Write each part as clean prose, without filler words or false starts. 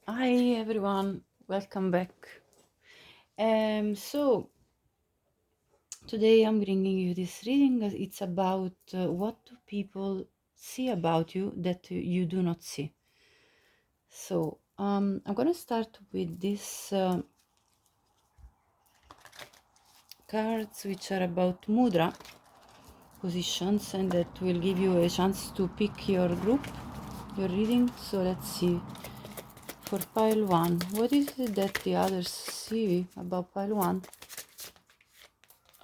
Hi everyone, welcome back. So today I'm bringing you this reading. It's about what do people see about you that you do not see. So I'm gonna start with these cards which are about mudra positions, and that will give you a chance to pick your group, your reading. So let's see. For pile 1, what is it that the others see about pile 1?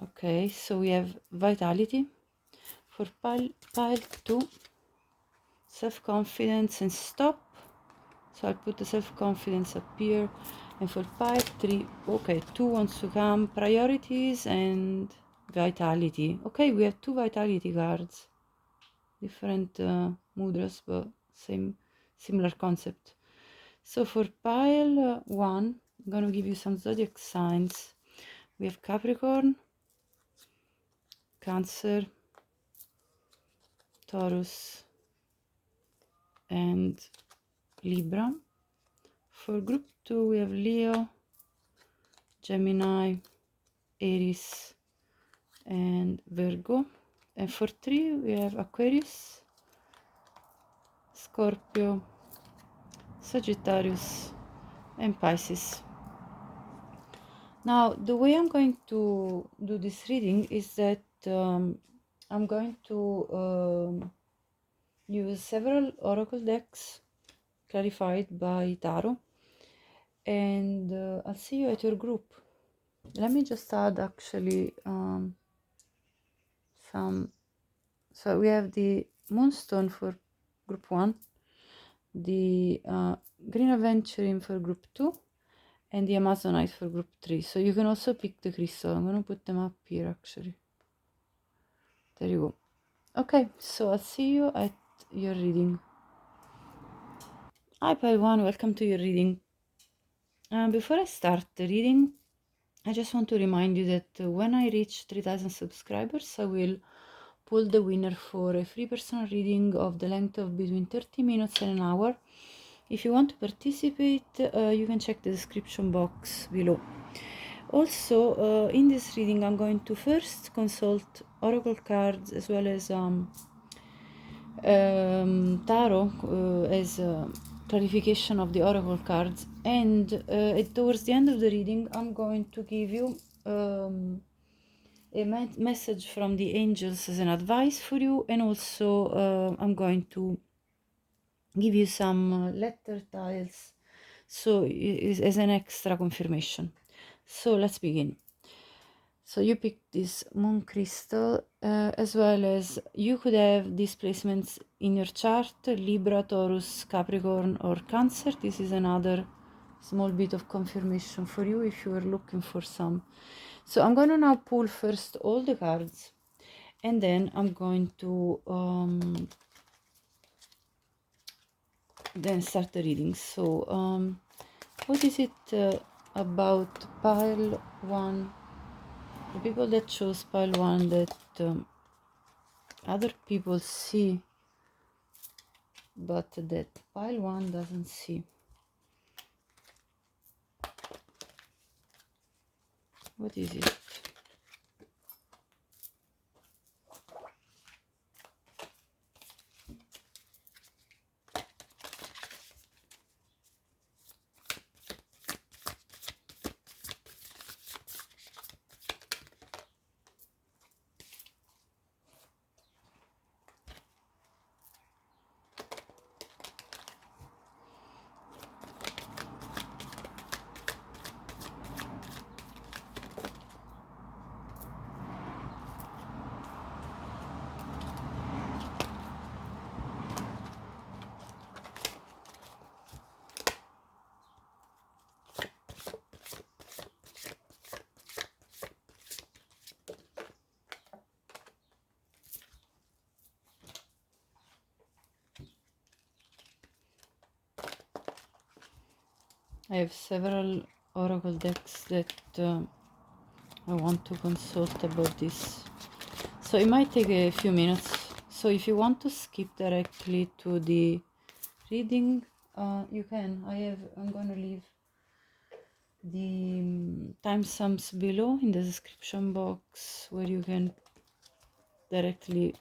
Okay, so we have vitality. For pile 2, self-confidence and stop. So I'll put the self-confidence up here. And for pile 3, okay, 2 wants to come, priorities and vitality. Okay, we have 2 vitality cards. Different mudras, but similar concept. So for pile 1, I'm gonna give you some zodiac signs. We have Capricorn, Cancer, Taurus, and Libra. For group 2, we have Leo, Gemini, Aries, and Virgo. And for 3, we have Aquarius, Scorpio, Sagittarius, and Pisces. Now, the way I'm going to do this reading is that I'm going to use several oracle decks clarified by tarot, and I'll see you at your group. Let me just add actually some. So we have the Moonstone for group 1, the Green Aventurine for group 2, and the Amazonite for group 3. So you can also pick the crystal. I'm going to put them up here actually. There you go. Okay, so I'll see you at your reading. Hi pile 1, welcome to your reading. Before I start the reading, I just want to remind you that when I reach 3000 subscribers, I will pull the winner for a free personal reading of the length of between 30 minutes and an hour. If you want to participate, you can check the description box below. Also, in this reading, I'm going to first consult oracle cards as well as tarot as clarification of the oracle cards, and towards the end of the reading I'm going to give you a message from the angels as an advice for you, and also I'm going to give you some letter tiles so as an extra confirmation. So let's begin. So you picked this moon crystal, as well as you could have these placements in your chart: Libra, Taurus, Capricorn, or Cancer. This is another small bit of confirmation for you if you are looking for some. So I'm going to now pull first all the cards, and then I'm going to then start the reading. So what is it about pile 1? The people that chose pile 1 that other people see, but that pile 1 doesn't see. What is it? I have several oracle decks that I want to consult about this, so it might take a few minutes. So if you want to skip directly to the reading, You can. I'm gonna leave the timestamps below in the description box where you can directly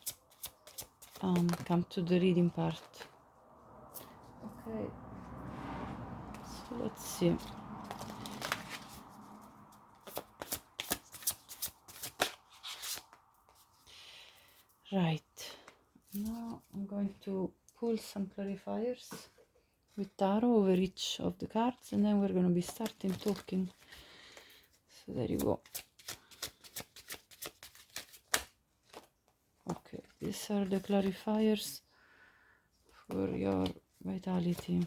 come to the reading part. Okay, so let's see. Right, now I'm going to pull some clarifiers with tarot over each of the cards, and then we're going to be starting talking. So there you go. Okay, these are the clarifiers for your vitality.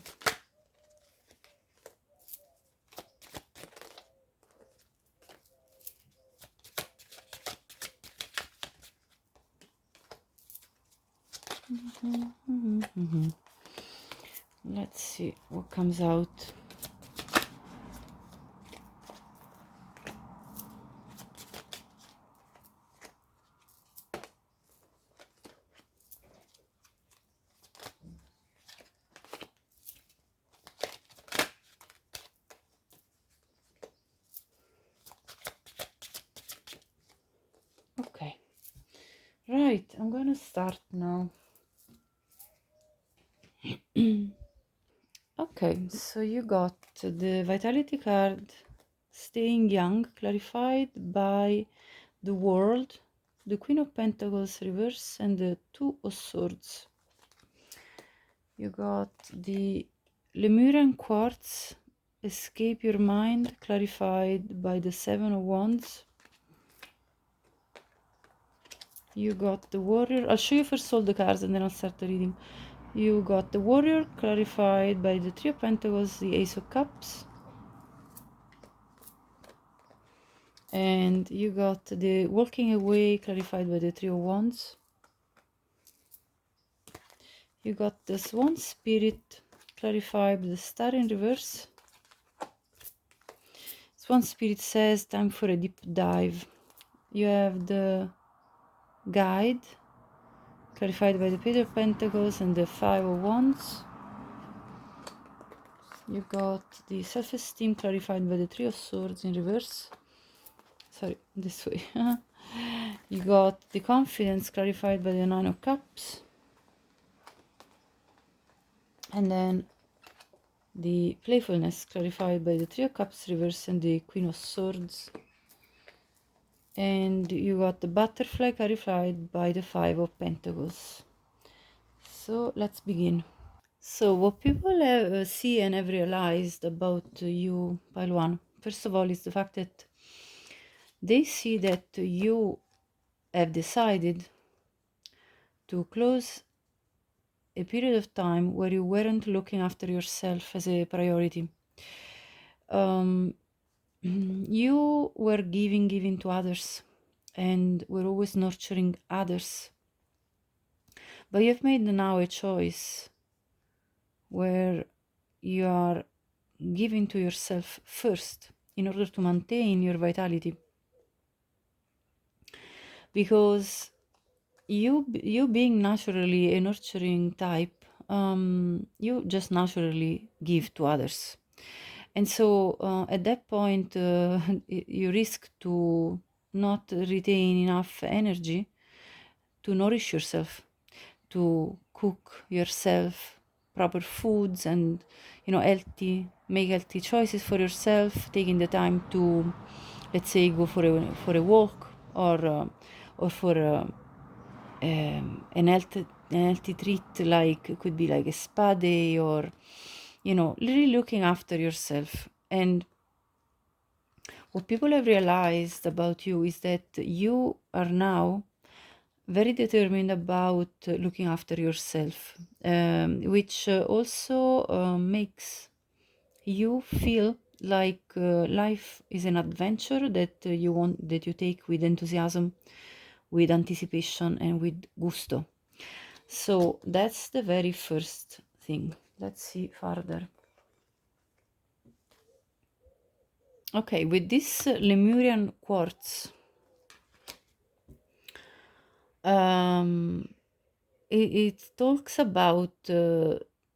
Let's see what comes out. Okay, right, I'm gonna start now. Okay, so you got the vitality card, staying young, clarified by the world, the Queen of Pentacles reverse, and the Two of Swords. You got the Lemurian quartz, escape your mind, clarified by the Seven of Wands. You got the Warrior. I'll show you first all the cards and then I'll start the reading. You got the Warrior, clarified by the Three of Pentacles, the Ace of Cups. And you got the Walking Away, clarified by the Three of Wands. You got the Swan Spirit, clarified by the Star in reverse. Swan Spirit says, time for a deep dive. You have the Guide, clarified by the Page of Pentacles and the Five of Wands. You got the Self-Esteem, clarified by the Three of Swords in reverse. Sorry, this way. You got the Confidence, clarified by the Nine of Cups. And then the Playfulness, clarified by the Three of Cups reverse and the Queen of Swords. And you got the Butterfly, clarified by the Five of Pentacles. So let's begin. So what people see and have realized about you, pile one, first of all, is the fact that they see that you have decided to close a period of time where you weren't looking after yourself as a priority. You were giving to others and were always nurturing others. But you've made now a choice where you are giving to yourself first in order to maintain your vitality. Because you being naturally a nurturing type, you just naturally give to others. And so at that point, you risk to not retain enough energy to nourish yourself, to cook yourself proper foods and, make healthy choices for yourself, taking the time to, let's say, go for a walk or for an healthy treat, like it could be like a spa day, or really looking after yourself. And what people have realized about you is that you are now very determined about looking after yourself, which also makes you feel like life is an adventure that you take with enthusiasm, with anticipation, and with gusto. So that's the very first thing. Let's see further. Okay, with this Lemurian quartz, it talks about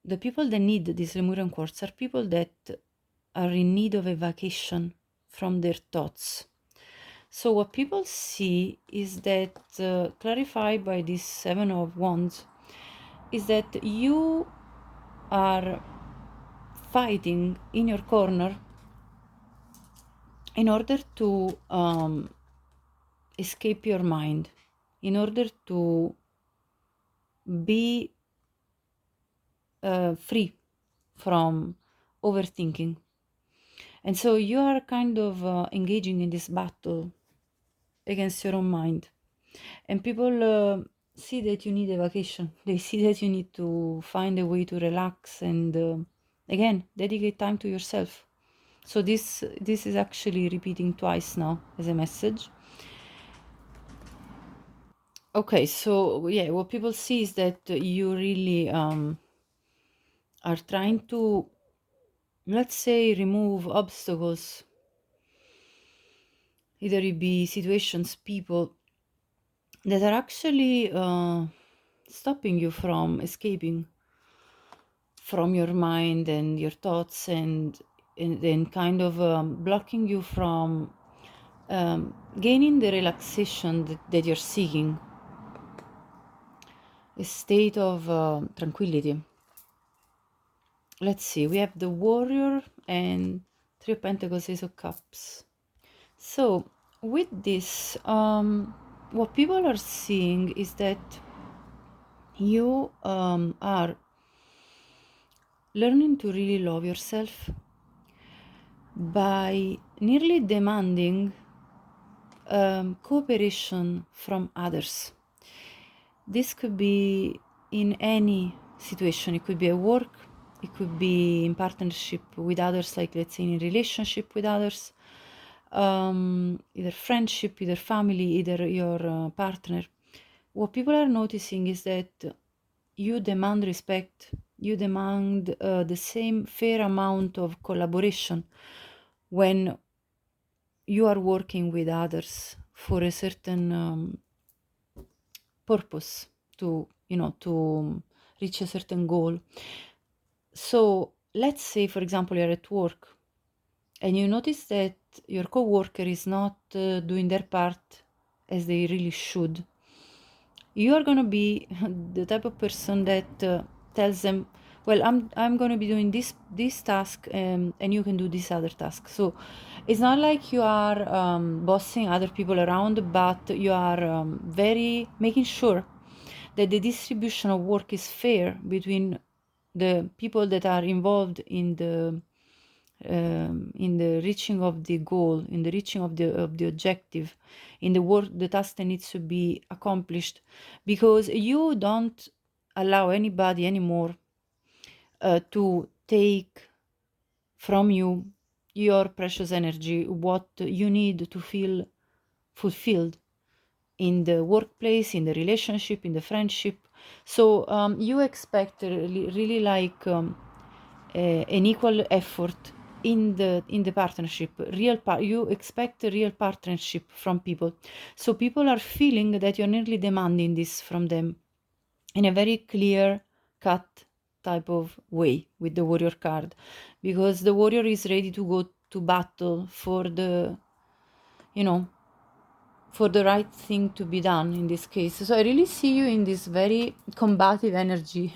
the people that need this Lemurian quartz are people that are in need of a vacation from their thoughts. So what people see is that, clarified by this Seven of Wands, is that you are fighting in your corner in order to escape your mind, in order to be free from overthinking. And so you are kind of engaging in this battle against your own mind. And people see that you need a vacation. They see that you need to find a way to relax and, again, dedicate time to yourself. So this is actually repeating twice now as a message. Okay, so yeah, what people see is that you really are trying to, let's say, remove obstacles. Either it be situations, people that are actually stopping you from escaping from your mind and your thoughts, and kind of blocking you from gaining the relaxation that you're seeking, a state of tranquility. Let's see, we have the Warrior and Three of Pentacles, Ace of Cups. So with this, what people are seeing is that you are learning to really love yourself by nearly demanding cooperation from others. This could be in any situation. It could be at work, it could be in partnership with others, like let's say in a relationship with others, either friendship, either family, either your partner. What people are noticing is that you demand respect, you demand the same fair amount of collaboration when you are working with others for a certain purpose, to reach a certain goal. So let's say, for example, you're at work and you notice that your co-worker is not doing their part as they really should. You are going to be the type of person that tells them, well, I'm going to be doing this task, and you can do this other task. So it's not like you are bossing other people around, but you are very making sure that the distribution of work is fair between the people that are involved in the reaching of the goal, in the reaching of the objective, in the work, the task that needs to be accomplished, because you don't allow anybody anymore to take from you your precious energy, what you need to feel fulfilled in the workplace, in the relationship, in the friendship. So you expect really like an equal effort in the partnership. You expect a real partnership from people. So people are feeling that you're nearly demanding this from them in a very clear cut type of way with the Warrior card, because the Warrior is ready to go to battle for the for the right thing to be done in this case. So I really see you in this very combative energy,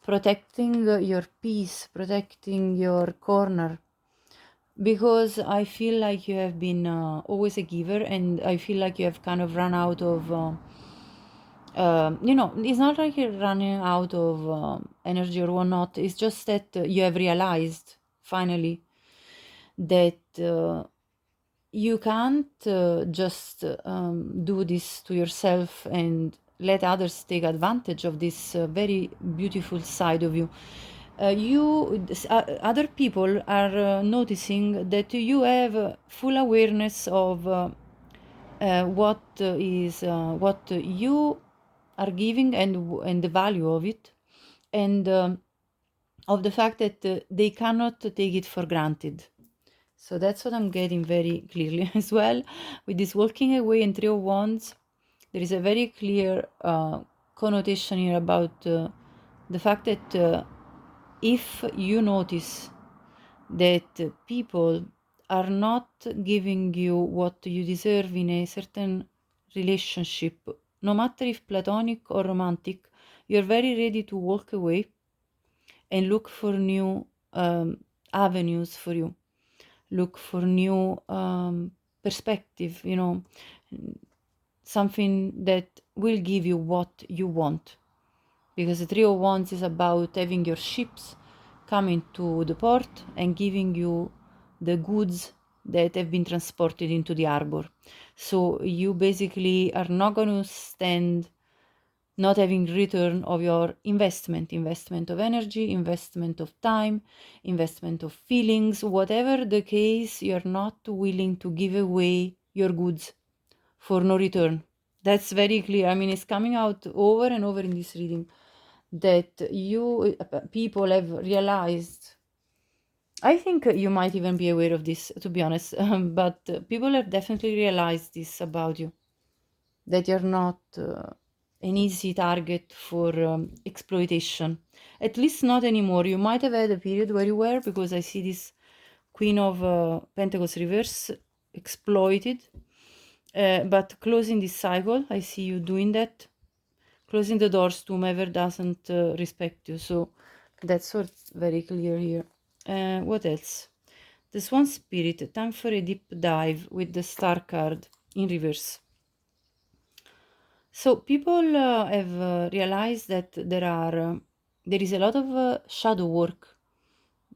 protecting your peace, protecting your corner, because I feel like you have been always a giver, and I feel like you have kind of run out of, it's not like you're running out of energy or whatnot. It's just that you have realized finally that you can't just do this to yourself and let others take advantage of this very beautiful side of you. Other people are noticing that you have full awareness of what you are giving, and the value of it, and of the fact that they cannot take it for granted. So that's what I'm getting very clearly as well. With this walking away and Three of Wands, there is a very clear connotation here about the fact that if you notice that people are not giving you what you deserve in a certain relationship, no matter if platonic or romantic, you're very ready to walk away and look for new avenues for you, look for new perspective, something that will give you what you want. Because the Three of Wands is about having your ships coming to the port and giving you the goods that have been transported into the harbor. So you basically are not going to stand not having return of your investment of energy, investment of time, investment of feelings, whatever the case, you're not willing to give away your goods for no return. That's very clear. I mean, it's coming out over and over in this reading that you people have realized. I think you might even be aware of this, to be honest, but people have definitely realized this about you, that you're not an easy target for exploitation. At least not anymore. You might have had a period where you were, because I see this Queen of Pentacles reverse exploited. But closing this cycle, I see you doing that, closing the doors to whomever doesn't respect you. So that's what's very clear here. What else? The Swan Spirit, time for a deep dive with the Star card in reverse. So people have realized that there is a lot of shadow work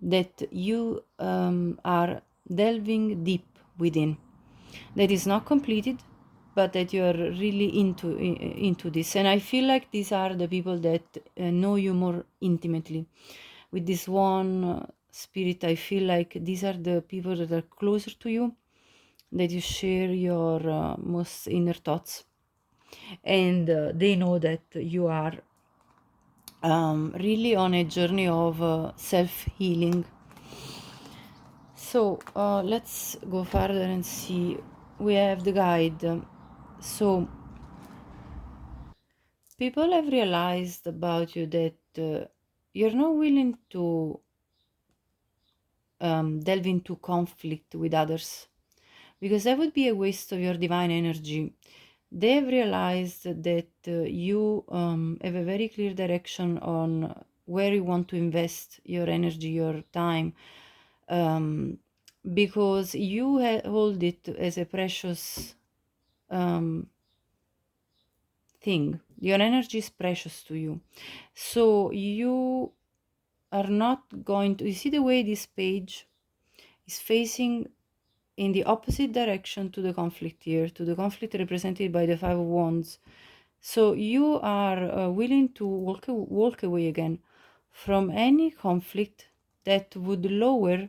that you are delving deep within, that is not completed, but that you are really into this. And I feel like these are the people that know you more intimately. With this one spirit, I feel like these are the people that are closer to you, that you share your most inner thoughts, and they know that you are really on a journey of self-healing. So let's go further and see. We have the guide. So people have realized about you that you're not willing to delve into conflict with others, because that would be a waste of your divine energy. They've realized that you have a very clear direction on where you want to invest your energy, your time, because you hold it as a precious thing. Your energy is precious to you. So you are not going to, you see the way this page is facing in the opposite direction to the conflict here, to the conflict represented by the Five of Wands. So you are willing to walk away again from any conflict that would lower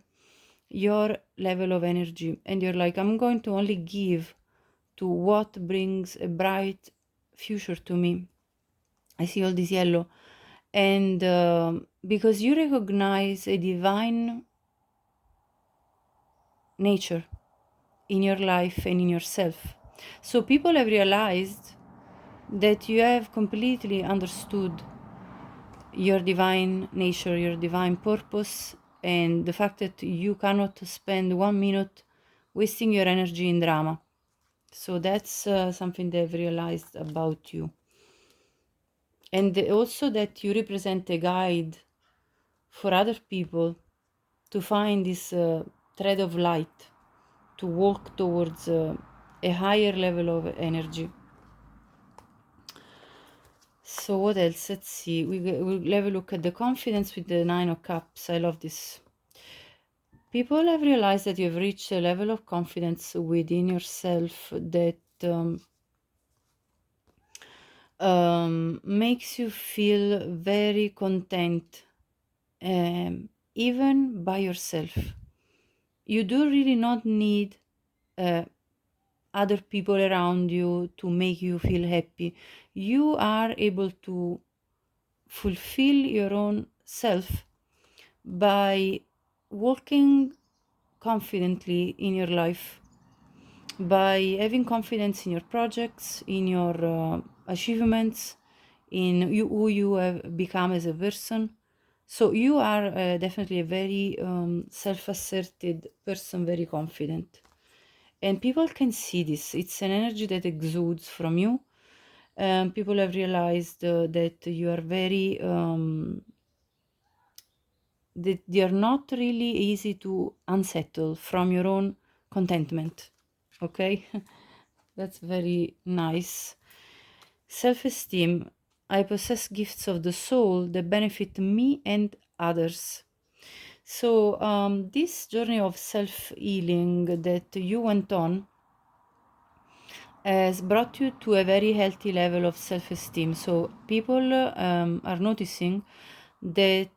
your level of energy. And you're like, I'm going to only give to what brings a bright future to me. I see all this yellow. And because you recognize a divine nature in your life and in yourself. So people have realized that you have completely understood your divine nature, your divine purpose, and the fact that you cannot spend 1 minute wasting your energy in drama. So that's something they've realized about you. And also that you represent a guide for other people to find this thread of light, to walk towards a higher level of energy. So what else? Let's see. We'll have a look at the confidence with the Nine of Cups. I love this. People have realized that you've reached a level of confidence within yourself that makes you feel very content, even by yourself. You do really not need other people around you to make you feel happy. You are able to fulfill your own self by walking confidently in your life, by having confidence in your projects, in your achievements, in who you have become as a person. So you are definitely a very self-asserted person, very confident. And people can see this. It's an energy that exudes from you. People have realized that you are very, that you're not really easy to unsettle from your own contentment. Okay? That's very nice. Self-esteem. I possess gifts of the soul that benefit me and others. So, this journey of self-healing that you went on has brought you to a very healthy level of self-esteem. So, people are noticing that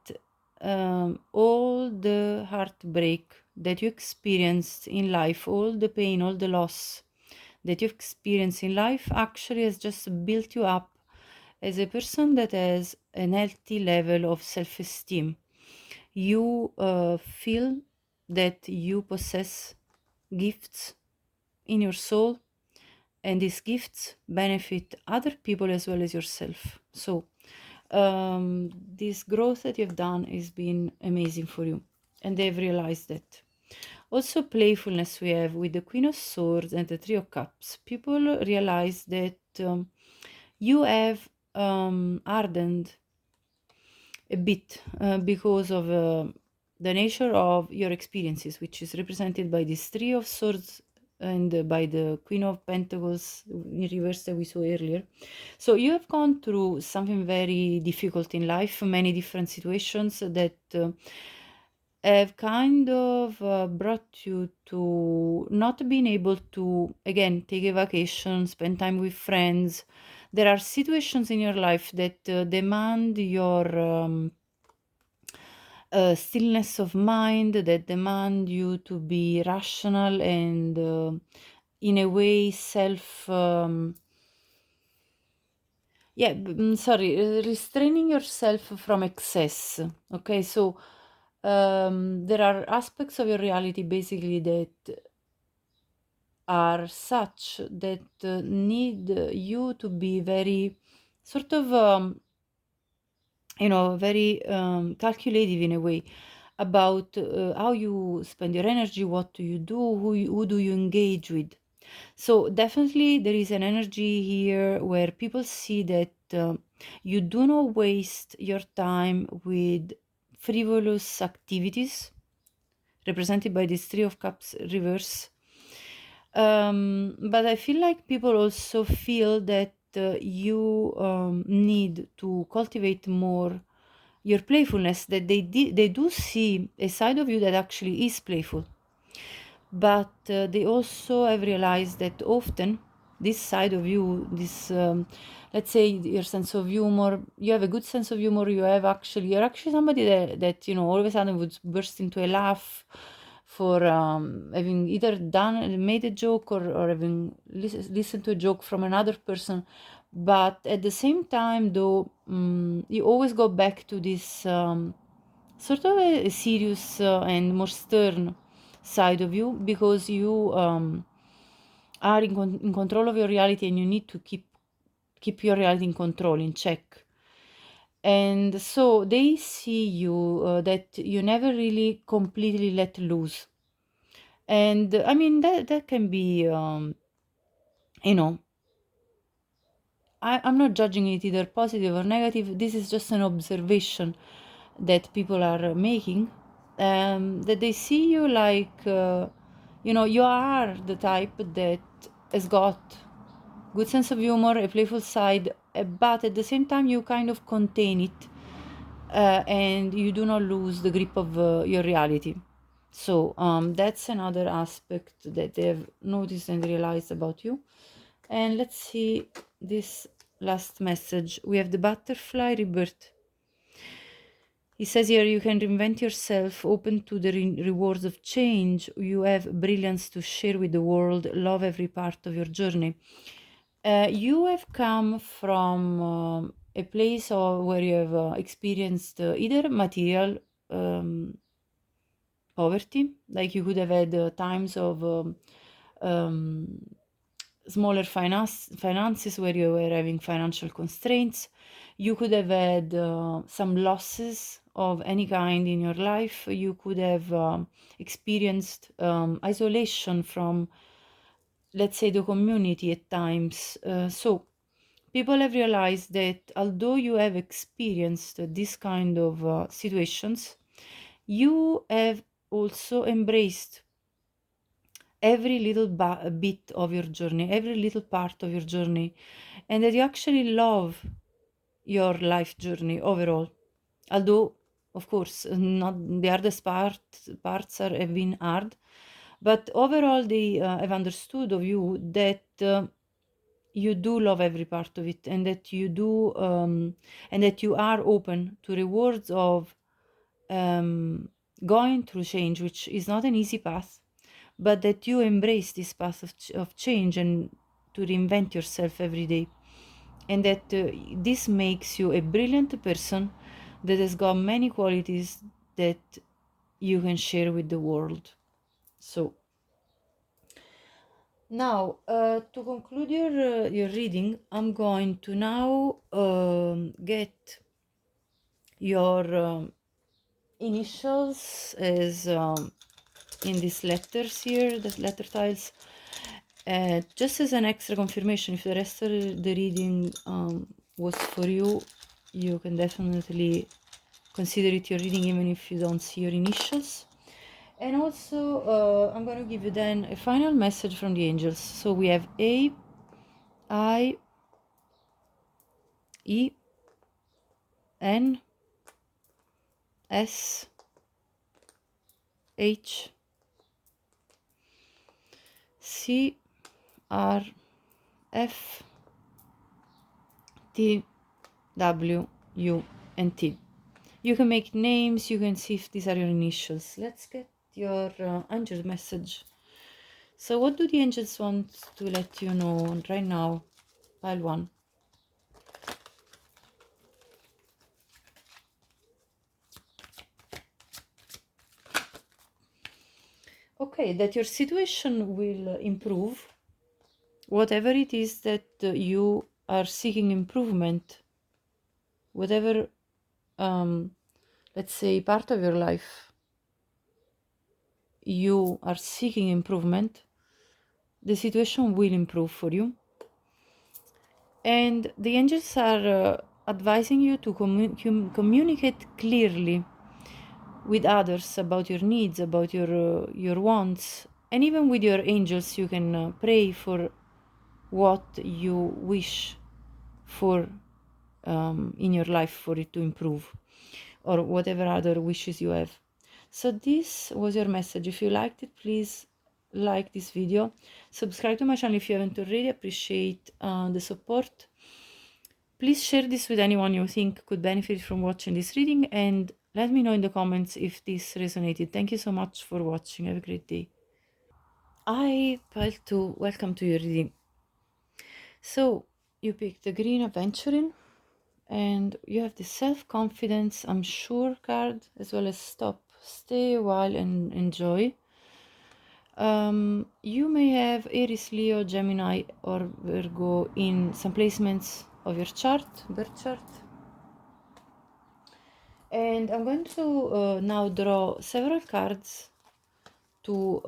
all the heartbreak that you experienced in life, all the pain, all the loss that you've experienced in life actually has just built you up as a person that has a healthy level of self-esteem. You feel that you possess gifts in your soul, and these gifts benefit other people as well as yourself. So, this growth that you've done has been amazing for you, and they've realized that. Also, playfulness we have with the Queen of Swords and the Three of Cups. People realize that you have hardened a bit because of the nature of your experiences, which is represented by this Three of Swords and by the Queen of Pentacles in reverse that we saw earlier. So you have gone through something very difficult in life, many different situations that have kind of brought you to not being able to, again, take a vacation, spend time with friends. There are situations in your life that demand your stillness of mind, that demand you to be rational and in a way self sorry, restraining yourself from excess. Okay, so there are aspects of your reality basically that are such that need you to be very sort of very calculative in a way about how you spend your energy, what do you do, who do you engage with. So definitely there is an energy here where people see that you do not waste your time with frivolous activities represented by this Three of Cups reverse. But I feel like people also feel that you need to cultivate more your playfulness, that they do see a side of you that actually is playful, but they also have realized that often this side of you, this let's say your sense of humor, you have a good sense of humor, you're actually somebody that all of a sudden would burst into a laugh for having either made a joke or having listened to a joke from another person. But at the same time though, you always go back to this sort of a serious and more stern side of you, because you are in control of your reality, and you need to keep your reality in control, in check. And so they see you that you never really completely let loose. And I mean that can be you know I'm not judging it either positive or negative. This is just an observation that people are making. That they see you like, you are the type that has got good sense of humor, a playful side, but at the same time you kind of contain it, and you do not lose the grip of your reality. So that's another aspect that they've noticed and realized about you. And let's see this last message. We have the butterfly rebirth. He says here, you can reinvent yourself, open to the rewards of change. You have brilliance to share with the world. Love every part of your journey. You have come from a place where you have experienced either material poverty, like you could have had times of um, smaller finances where you were having financial constraints. You could have had some losses of any kind in your life. You could have experienced isolation from, let's say, the community at times. So people have realized that although you have experienced this kind of situations, you have also embraced every little bit of your journey, every little part of your journey, and that you actually love your life journey overall. Although, of course, not the hardest parts have been hard, but overall they have understood of you that you do love every part of it, and that you do, and that you are open to rewards of going through change, which is not an easy path, but that you embrace this path of change and to reinvent yourself every day, and that this makes you a brilliant person that has got many qualities that you can share with the world. So now, to conclude your reading, I'm going to now get your initials as in these letters here, the letter tiles, just as an extra confirmation. If the rest of the reading was for you, you can definitely consider it your reading even if you don't see your initials. And also I'm going to give you then a final message from the angels. So we have A, I, E, N, S, H, C, R, F, T, W, U, and T. You can make names, you can see if these are your initials. Let's get your angel message. So what do the angels want to let you know right now? Pile 1. Okay, that your situation will improve. Whatever it is that you are seeking improvement, whatever, let's say, part of your life you are seeking improvement, the situation will improve for you. And the angels are advising you to communicate clearly with others about your needs, about your wants, and even with your angels you can pray for what you wish for in your life for it to improve, or whatever other wishes you have. So this was your message. If you liked it, please like this video, subscribe to my channel if you haven't already. Appreciate the support. Please share this with anyone you think could benefit from watching this reading, and let me know in the comments if this resonated. Thank you so much for watching. Have a great day. I pile 2. Welcome to your reading. So you picked the green adventuring, and you have the self-confidence, I'm sure card, as well as stop, stay a while and enjoy. You may have Aries, Leo, Gemini, or Virgo in some placements of your chart, birth chart. And I'm going to now draw several cards to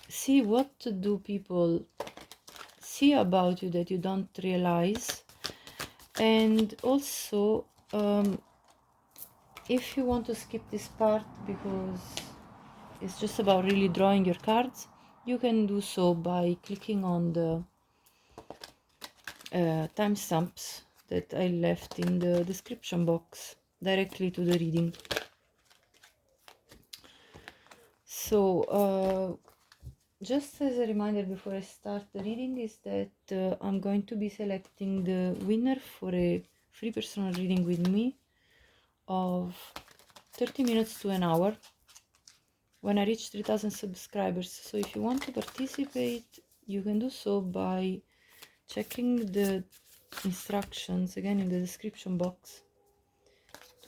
see what do people see about you that you don't realize. And also, if you want to skip this part because it's just about really drawing your cards, you can do so by clicking on the timestamps that I left in the description box directly to the reading. So just as a reminder before I start the reading is that I'm going to be selecting the winner for a free personal reading with me of 30 minutes to an hour when I reach 3,000 subscribers. So if you want to participate, you can do so by checking the instructions again in the description box.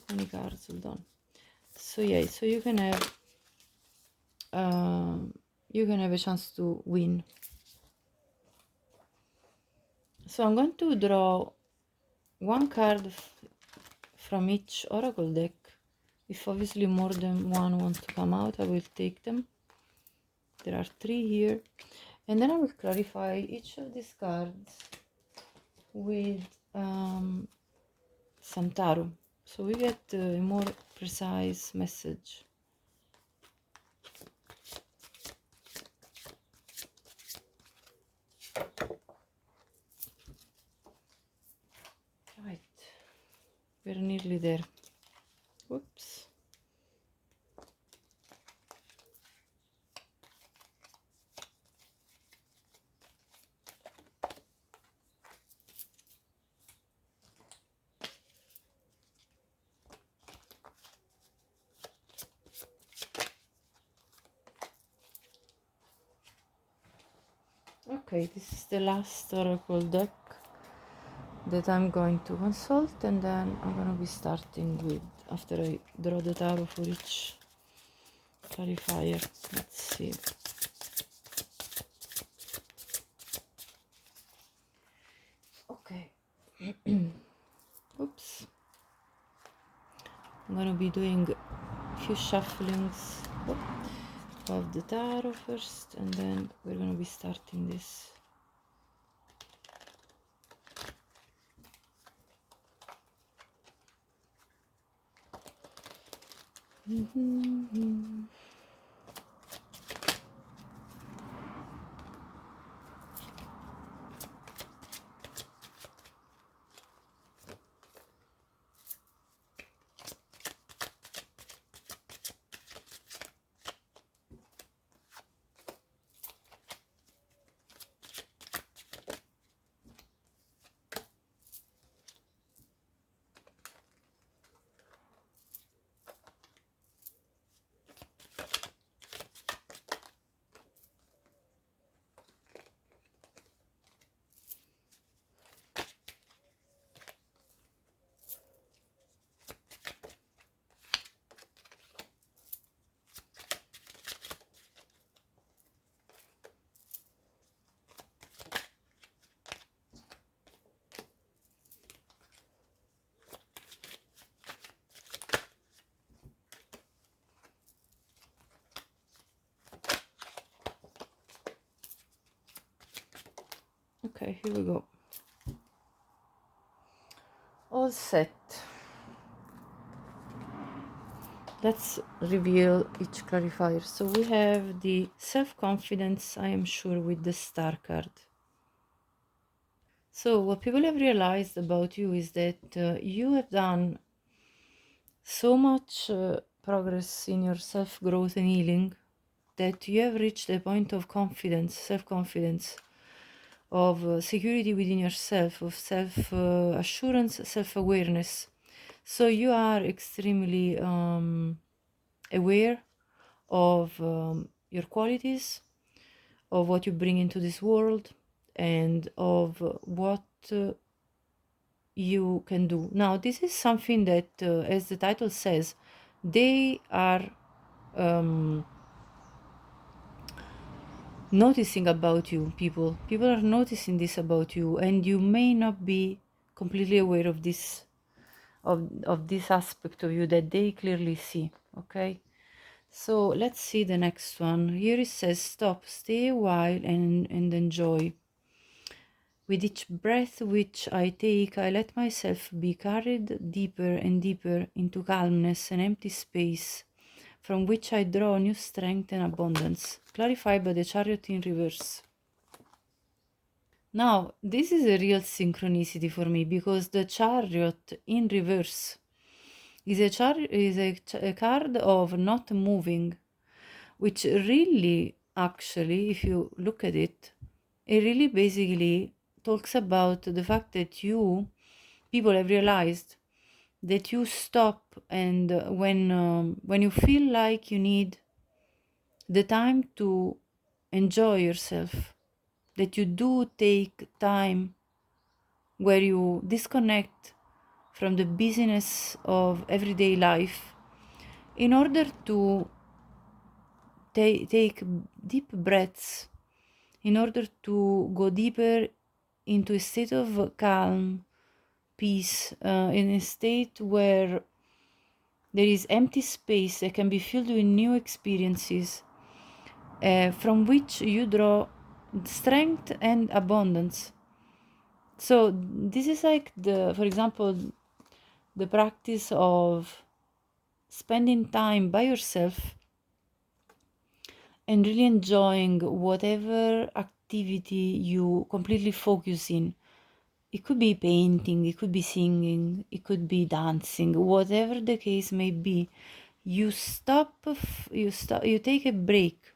20 cards, hold on. So yeah, so you can have a chance to win. So I'm going to draw one card from each oracle deck. If obviously more than one want to come out, I will take them. There are 3 here. And then I will clarify each of these cards with some tarot. So we get a more precise message. Right. We're nearly there. Whoops. Okay, this is the last oracle deck that I'm going to consult, and then I'm going to be starting with, after I draw the tarot for each clarifier. Let's see. Okay. Oops. I'm going to be doing a few shufflings of the tarot first, and then we're going to be starting this. Okay, here we go. All set. Let's reveal each clarifier. So we have the self-confidence, I am sure, with the star card. So what people have realized about you is that you have done so much progress in your self-growth and healing that you have reached a point of confidence, self-confidence, of security within yourself, of self-assurance, self-awareness. So you are extremely aware of your qualities, of what you bring into this world, and of what you can do. Now, this is something that, as the title says, they are noticing about you. People are noticing this about you, and you may not be completely aware of this, of this aspect of you that they clearly see. Okay, so let's see the next one. Here it says, stop, stay a while, and enjoy. With each breath which I take, I let myself be carried deeper and deeper into calmness and empty space, from which I draw new strength and abundance. Clarified by the Chariot in reverse. Now, this is a real synchronicity for me, because the Chariot in reverse is a card of not moving, which really, actually, if you look at it, it really basically talks about the fact that people have realized that you stop, and when you feel like you need the time to enjoy yourself, that you do take time where you disconnect from the busyness of everyday life in order to take deep breaths, in order to go deeper into a state of calm, peace, in a state where there is empty space that can be filled with new experiences, from which you draw strength and abundance. So this is like for example, the practice of spending time by yourself and really enjoying whatever activity you completely focus in. It could be painting, it could be singing, it could be dancing, whatever the case may be. You you take a break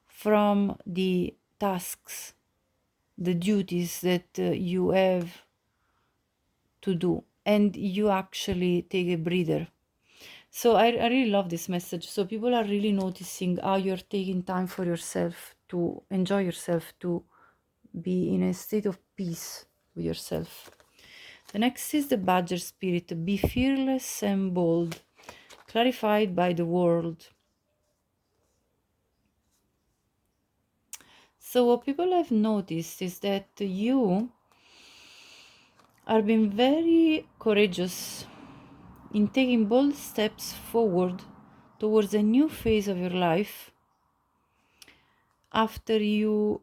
from the tasks, the duties that you have to do, and you actually take a breather. So I really love this message. So people are really noticing how you're taking time for yourself, to enjoy yourself, to be in a state of peace with yourself. The next is the Badger Spirit. Be fearless and bold, clarified by the world. So what people have noticed is that you are being very courageous in taking bold steps forward towards a new phase of your life after you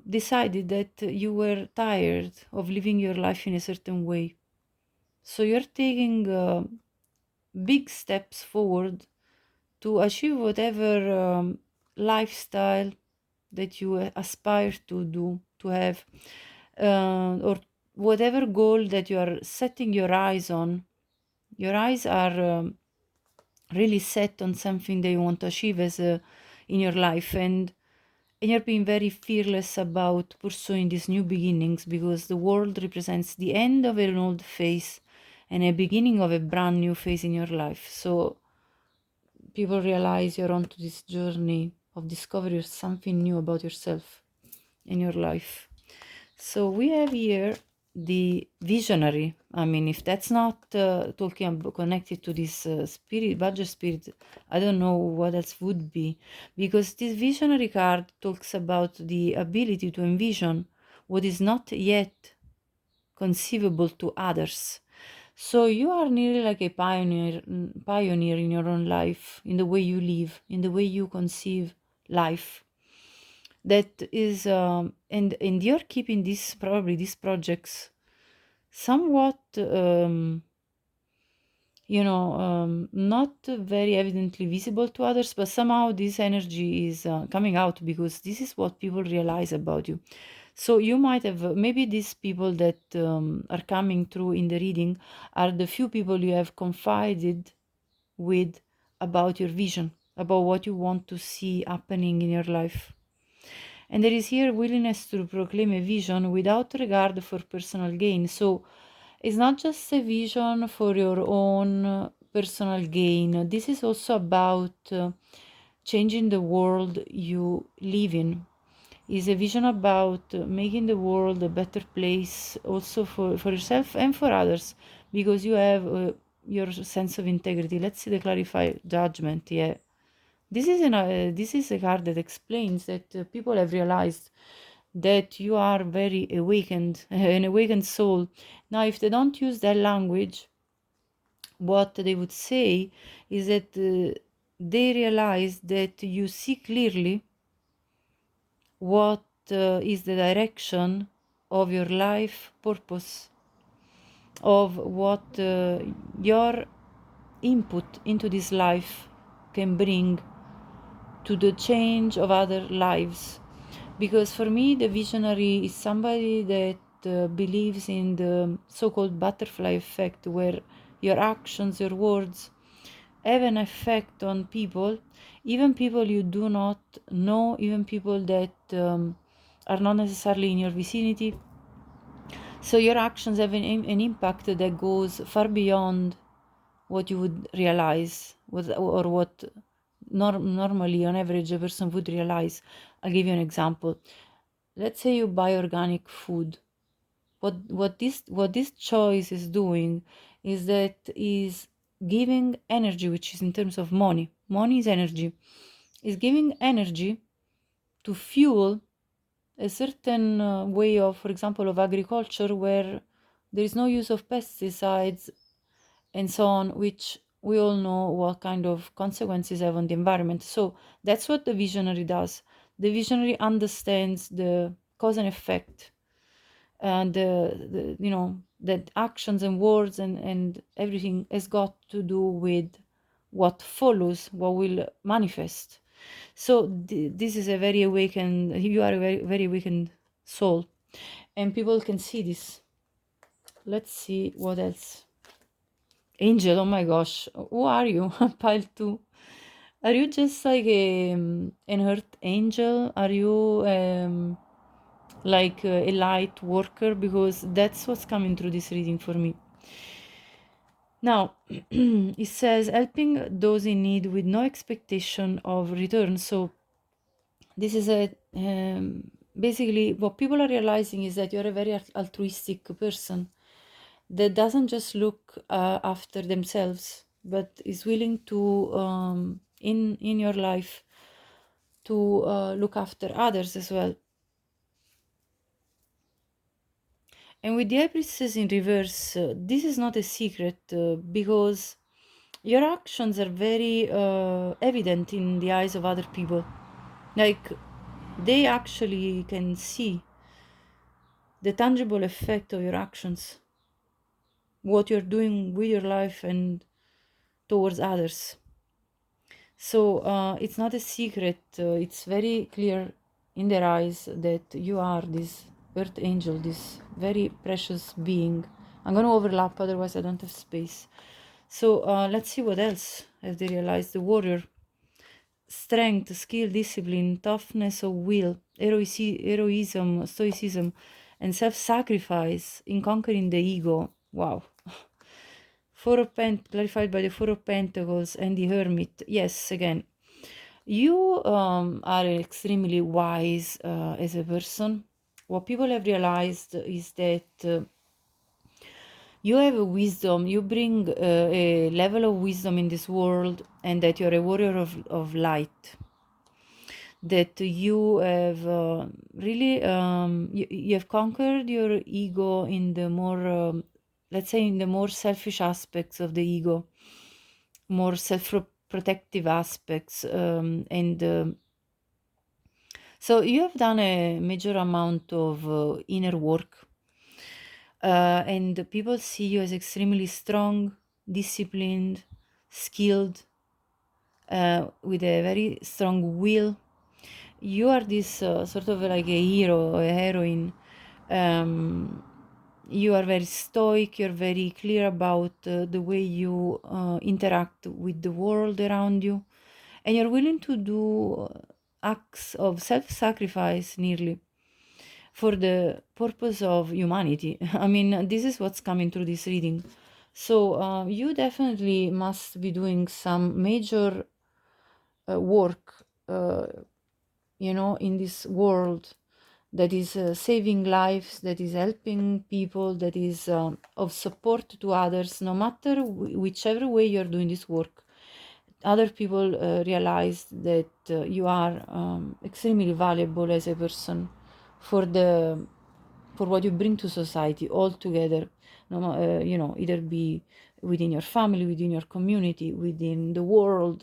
decided that you were tired of living your life in a certain way. So you're taking big steps forward to achieve whatever lifestyle that you aspire to do, to have, or whatever goal that you are setting your eyes on. Your eyes are really set on something that you want to achieve in your life, and you're being very fearless about pursuing these new beginnings, because the world represents the end of an old phase and a beginning of a brand new phase in your life. So people realize you're onto this journey of discovery of something new about yourself in your life. So we have here the visionary. I mean, if that's not talking about, connected to this spirit, Badger Spirit, I don't know what else would be, because this visionary card talks about the ability to envision what is not yet conceivable to others. So you are nearly like a pioneer in your own life, in the way you live, in the way you conceive life. That is, and you're keeping these projects somewhat, not very evidently visible to others, but somehow this energy is coming out, because this is what people realize about you. So you might have, maybe these people that are coming through in the reading are the few people you have confided with about your vision, about what you want to see happening in your life. And there is here willingness to proclaim a vision without regard for personal gain. So it's not just a vision for your own personal gain. This is also about changing the world you live in. Is a vision about making the world a better place also for yourself and for others, because you have your sense of integrity. Let's see the clarified judgment. Yeah, this is a card that explains that people have realized that you are very awakened, an awakened soul. Now, if they don't use that language, what they would say is that they realize that you see clearly what is the direction of your life purpose, of what your input into this life can bring to the change of other lives. Because for me, the visionary is somebody that believes in the so-called butterfly effect, where your actions, your words have an effect on people, even people you do not know, even people that are not necessarily in your vicinity. So your actions have an impact that goes far beyond what you would realize, or what normally on average a person would realize. I'll give you an example. Let's say you buy organic food. What this choice is doing is that is giving energy, which is in terms of money. Money is energy. Is giving energy to fuel a certain way of, for example, of agriculture where there is no use of pesticides and so on, which we all know what kind of consequences have on the environment. So that's what the visionary does. The visionary understands the cause and effect, and that actions and words and everything has got to do with what follows, what will manifest. So this is a very awakened, you are a very, very awakened soul, and people can see this. Let's see what else. Angel, oh my gosh, who are you? Pile 2. Are you just like an earth angel? Are you like a light worker? Because that's what's coming through this reading for me. Now, it says helping those in need with no expectation of return. So this is a basically what people are realizing is that you're a very altruistic person that doesn't just look after themselves, but is willing to in your life to look after others as well. And with the High Priestess in reverse, this is not a secret because your actions are very evident in the eyes of other people. Like, they actually can see the tangible effect of your actions, what you're doing with your life and towards others. So it's not a secret, it's very clear in their eyes that you are this earth angel, this very precious being. I'm going to overlap, otherwise I don't have space. So let's see what else have they realized. The warrior. Strength, skill, discipline, toughness of will, heroism, stoicism, and self-sacrifice in conquering the ego. Wow. Clarified by the Four of Pentacles and the Hermit. Yes, again, you are extremely wise as a person. What people have realized is that you have a wisdom, you bring a level of wisdom in this world, and that you're a warrior of light. That you have really, you have conquered your ego in the more, let's say, in the more selfish aspects of the ego, more self-protective aspects, and so you have done a major amount of inner work, and people see you as extremely strong, disciplined, skilled, with a very strong will. You are this sort of like a hero, a heroine. You are very stoic, you're very clear about the way you interact with the world around you, and you're willing to do acts of self-sacrifice nearly for the purpose of humanity. I mean, this is what's coming through this reading. So you definitely must be doing some major work, in this world that is saving lives, that is helping people, that is of support to others, no matter whichever way you're doing this work. Other people realize that you are extremely valuable as a person for what you bring to society altogether. Either be within your family, within your community, within the world,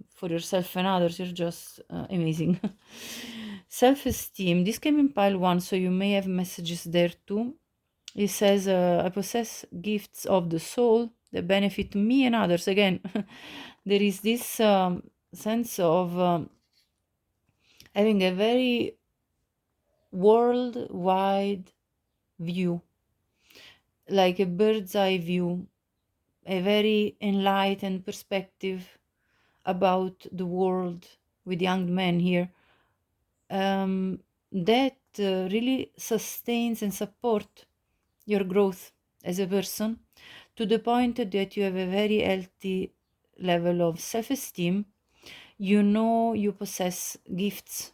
for yourself and others. You're just amazing. Self-esteem. This came in pile 1, so you may have messages there too. It says, I possess gifts of the soul that benefit me and others. Again, there is this sense of having a very worldwide view, like a bird's eye view, a very enlightened perspective about the world with young men here, that really sustains and supports your growth as a person, to the point that you have a very healthy level of self-esteem. You know you possess gifts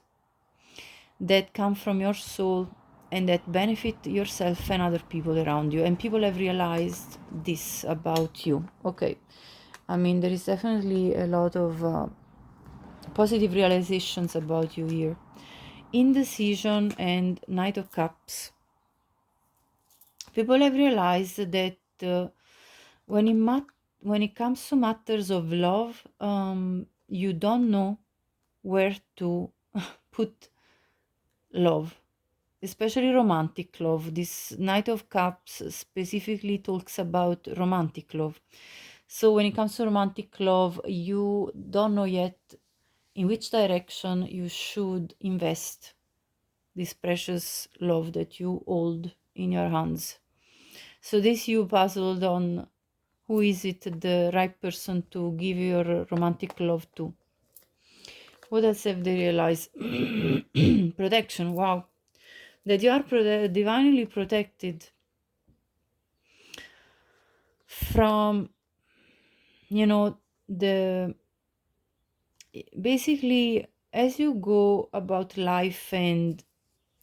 that come from your soul and that benefit yourself and other people around you, and people have realized this about you. Okay, I mean, there is definitely a lot of positive realizations about you here. indecision, and Knight of Cups. People have realized that when it comes to matters of love, you don't know where to put love, especially romantic love. This Knight of Cups specifically talks about romantic love. So when it comes to romantic love, you don't know yet in which direction you should invest this precious love that you hold in your hands. So this you puzzled on who is it the right person to give your romantic love to. What else have they realized? Protection, wow. That you are divinely protected from, the basically as you go about life and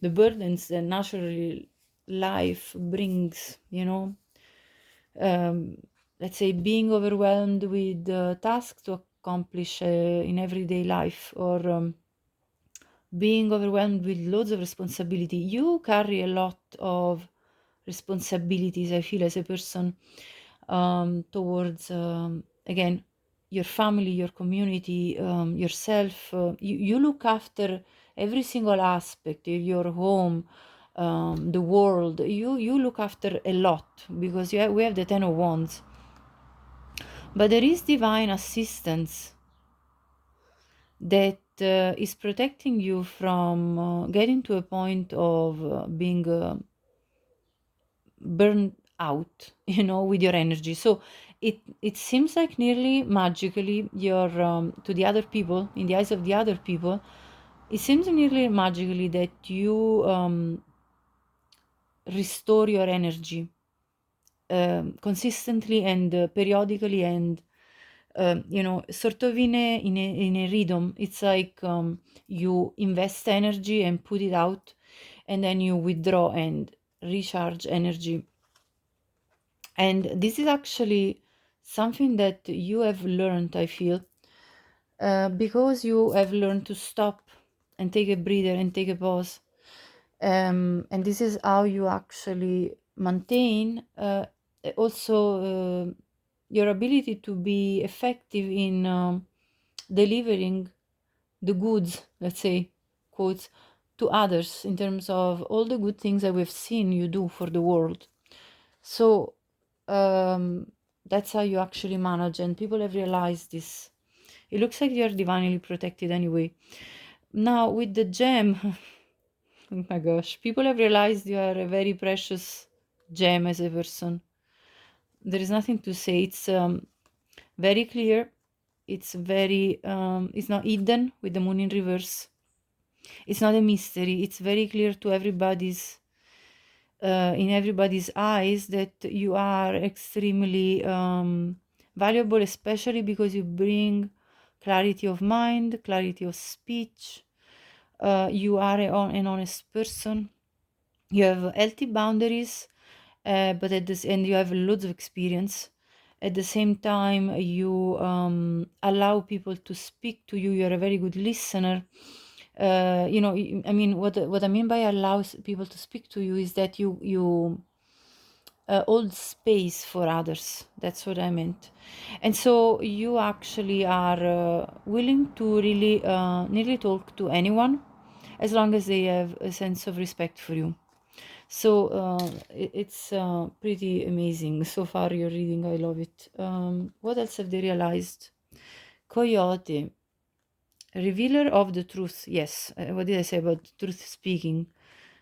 the burdens that naturally life brings, let's say being overwhelmed with tasks to accomplish in everyday life, or being overwhelmed with loads of responsibility. You carry a lot of responsibilities, I feel, as a person, towards, again, your family, your community, yourself. You look after every single aspect of your home, the world. You look after a lot, because we have the Ten of Wands. But there is divine assistance that is protecting you from getting to a point of being burned out, with your energy. So it seems like nearly magically you're to the other people, in the eyes of the other people, it seems nearly magically that you restore your energy consistently and periodically, and sort of in a rhythm. It's like you invest energy and put it out, and then you withdraw and recharge energy. And this is actually something that you have learned, I feel, because you have learned to stop and take a breather and take a pause. And this is how you actually maintain also your ability to be effective in delivering the goods, let's say, quotes, to others, in terms of all the good things that we've seen you do for the world. So that's how you actually manage, and people have realized this. It looks like you're divinely protected anyway. Now with the gem, oh my gosh, people have realized you are a very precious gem as a person. There is nothing to say. It's very clear. It's very it's not hidden with the moon in reverse. It's not a mystery. It's very clear to everybody's in everybody's eyes that you are extremely valuable, especially because you bring clarity of mind, clarity of speech. You are an honest person. You have healthy boundaries, but and you have loads of experience. At the same time, you allow people to speak to you. You're a very good listener. I mean, what I mean by allows people to speak to you is that you hold space for others. That's what I meant. And so you actually are willing to really nearly talk to anyone, as long as they have a sense of respect for you. So it's pretty amazing. So far, your reading, I love it. What else have they realized? Coyote, revealer of the truth. Yes. What did I say about truth speaking?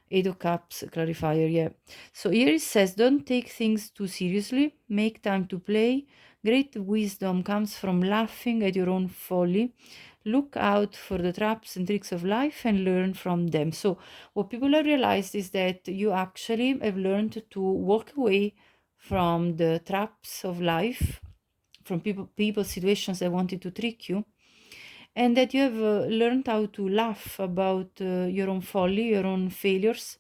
Eight of Cups clarifier, yeah. So here it says, don't take things too seriously. Make time to play. Great wisdom comes from laughing at your own folly. Look out for the traps and tricks of life and learn from them. So what people have realized is that you actually have learned to walk away from the traps of life, from people, situations that wanted to trick you, and that you have learned how to laugh about your own folly, your own failures,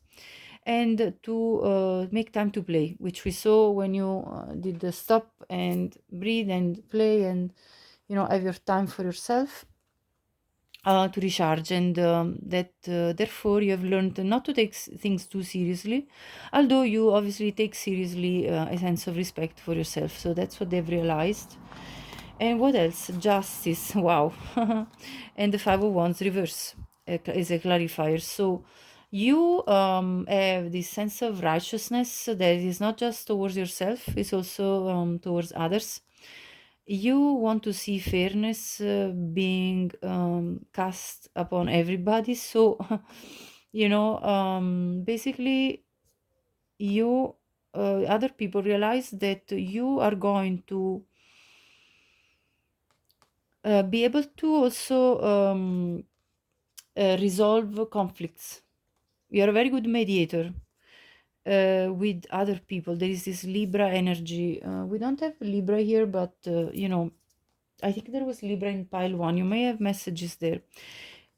and to make time to play, which we saw when you did the stop and breathe and play and have your time for yourself. to recharge, and that therefore you have learned not to take things too seriously, although you obviously take seriously a sense of respect for yourself. So that's what they've realized. And what else? Justice. Wow. And the Five of Wands reverse is a clarifier. So you have this sense of righteousness that is not just towards yourself, it's also towards others. You want to see fairness being cast upon everybody. So, basically, you other people realize that you are going to be able to also resolve conflicts. You're a very good mediator with other people. There is this Libra energy. We don't have Libra here, but I think there was Libra in pile one. You may have messages there.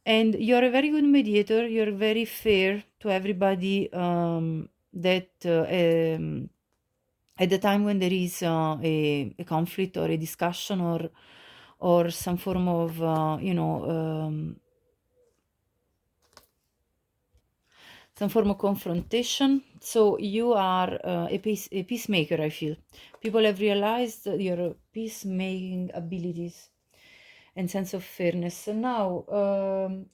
And you're a very good mediator. You're very fair to everybody that at the time when there is a conflict or a discussion or some form of some form of confrontation. So you are a peacemaker, I feel. People have realized your peacemaking abilities and sense of fairness. So now,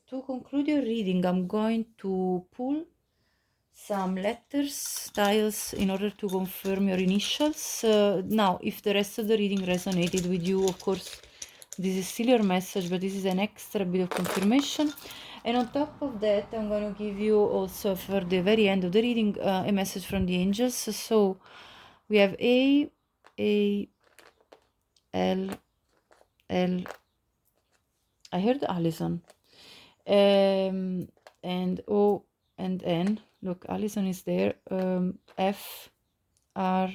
to conclude your reading, I'm going to pull some letters, tiles, in order to confirm your initials. Now, if the rest of the reading resonated with you, of course, this is still your message, but this is an extra bit of confirmation. And on top of that, I'm going to give you also, for the very end of the reading, a message from the angels. So we have A, L, L. I heard Allison. And O and N. Look, Allison is there. F, R,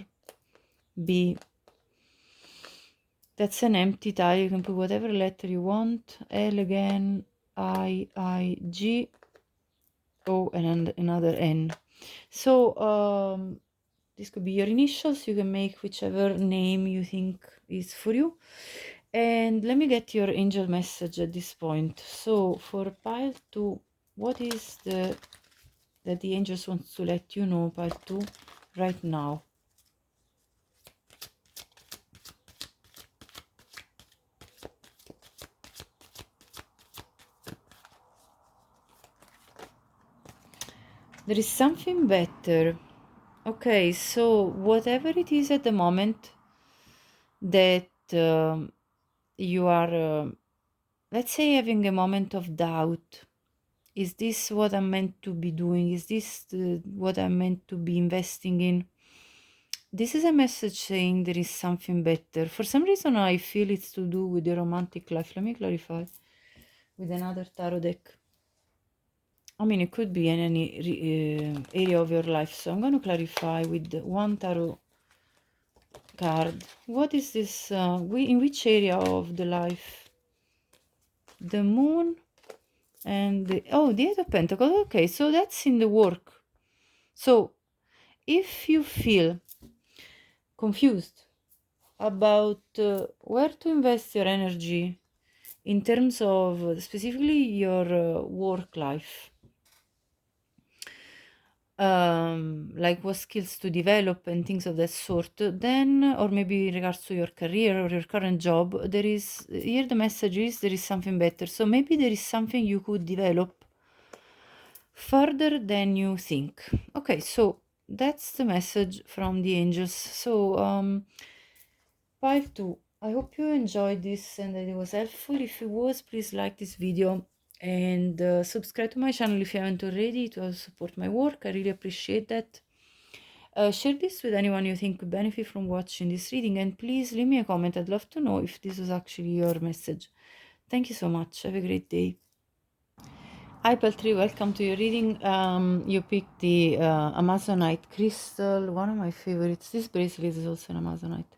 B. That's an empty tile. You can put whatever letter you want. L again. I, G, O, and another N. So this could be your initials. You can make whichever name you think is for you. And let me get your angel message at this point. So for pile 2, what is that the angels wants to let you know, pile 2, right now? There is something better. Okay, so whatever it is at the moment that you are, let's say, having a moment of doubt. Is this what I'm meant to be doing? Is this what I'm meant to be investing in? This is a message saying there is something better. For some reason, I feel it's to do with your romantic life. Let me clarify with another tarot deck. I mean, it could be in any area of your life. So I'm going to clarify with one tarot card. What is this? In which area of the life? The moon and the Eight of Pentacles. Okay, so that's in the work. So if you feel confused about where to invest your energy in terms of specifically your work life, like what skills to develop and things of that sort, then, or maybe in regards to your career or your current job, there is, here the message is there is something better. So maybe there is something you could develop further than you think. Okay, so that's the message from the angels. So pile 2, I hope you enjoyed this and that it was helpful. If it was, please like this video and subscribe to my channel if you haven't already, to help support my work. I really appreciate that. Share this with anyone you think could benefit from watching this reading, and please leave me a comment. I'd love to know if this was actually your message. Thank you so much. Have a great day. Hi Peltri, welcome to your reading. You picked the Amazonite crystal, one of my favorites. This bracelet is also an Amazonite.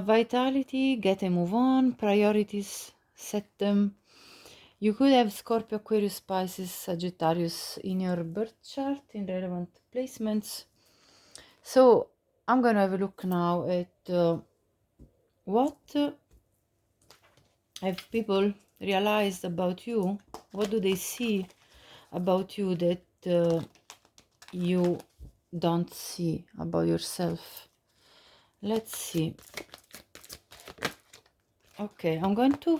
Vitality, get a move on. Priorities, set them. You could have Scorpio, Aquarius, Pisces, Sagittarius in your birth chart in relevant placements. So I'm going to have a look now at what have people realized about you? What do they see about you that you don't see about yourself? Let's see. Okay, I'm going to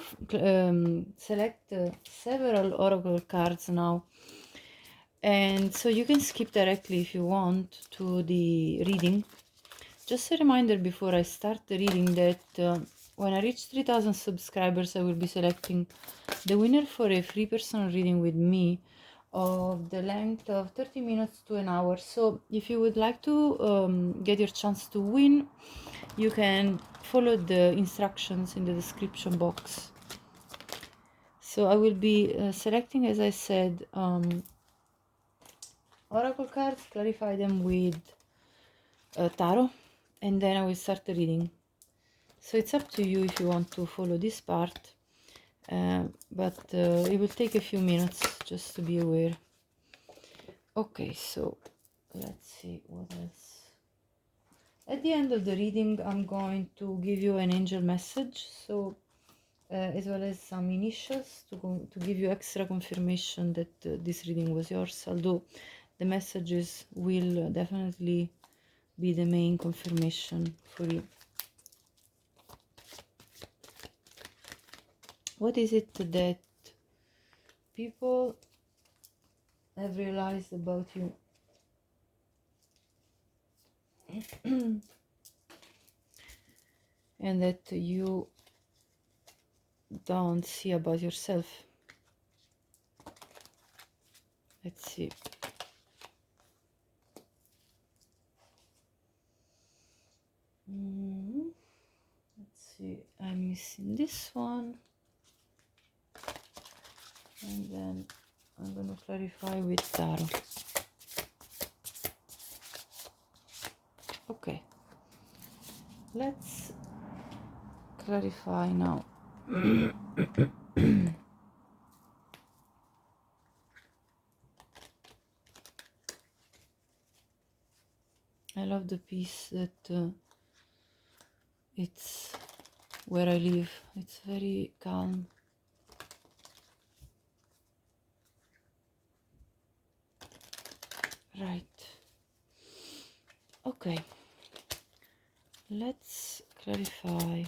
select several oracle cards now, and so you can skip directly if you want to the reading. Just a reminder before I start the reading that when I reach 3,000 subscribers, I will be selecting the winner for a free personal reading with me of the length of 30 minutes to an hour. So if you would like to get your chance to win, you can follow the instructions in the description box. So I will be selecting, as I said, oracle cards, clarify them with tarot, and then I will start the reading. So it's up to you if you want to follow this part, but it will take a few minutes, just to be aware. Okay, so let's see what else. At the end of the reading, I'm going to give you an angel message, so as well as some initials to give you extra confirmation that this reading was yours, although the messages will definitely be the main confirmation for you. What is it that people have realized about you? And that you don't see about yourself? Let's see. Let's see, I'm missing this one, and then I'm going to clarify with tarot. Okay, let's clarify now. I love the piece that it's where I live. It's very calm. Right. Okay. Let's clarify.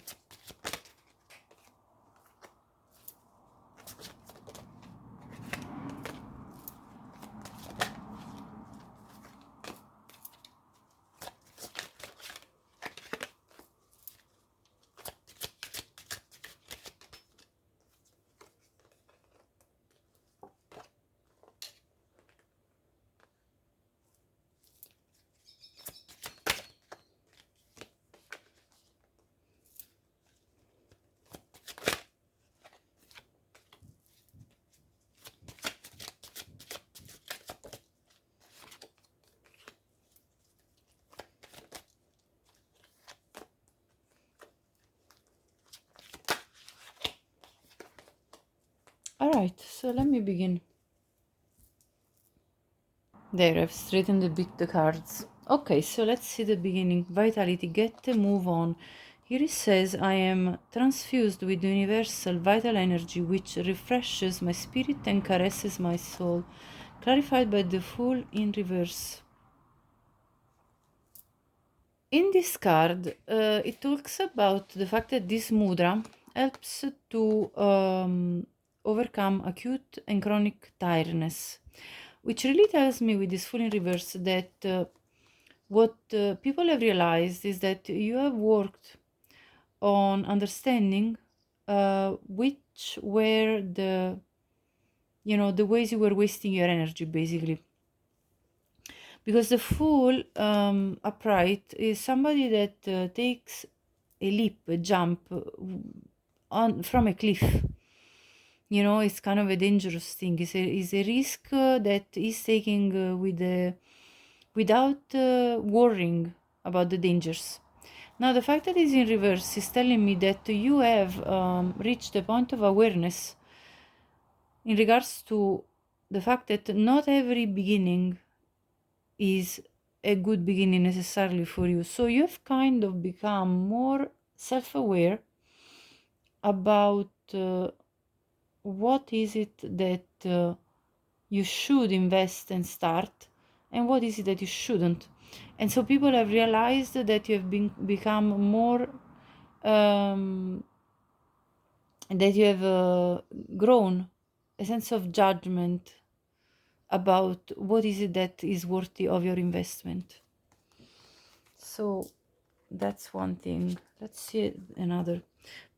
All right, so let me begin. There, I've straightened a bit the cards. Okay, so let's see the beginning. Vitality, get a move on. Here it says, I am transfused with universal vital energy which refreshes my spirit and caresses my soul. Clarified by the Fool in reverse. In this card, it talks about the fact that this mudra helps to overcome acute and chronic tiredness, which really tells me with this Fool in reverse that what people have realized is that you have worked on understanding which were the the ways you were wasting your energy, basically. Because the Fool upright is somebody that takes a leap, a jump on from a cliff. It's kind of a dangerous thing. It's a risk that he's taking without worrying about the dangers. Now, the fact that it's in reverse is telling me that you have reached a point of awareness in regards to the fact that not every beginning is a good beginning necessarily for you. So you've kind of become more self-aware about what is it that you should invest and start, and what is it that you shouldn't. And so people have realized that you have become more that you have grown a sense of judgment about what is it that is worthy of your investment. So that's one thing. Let's see another.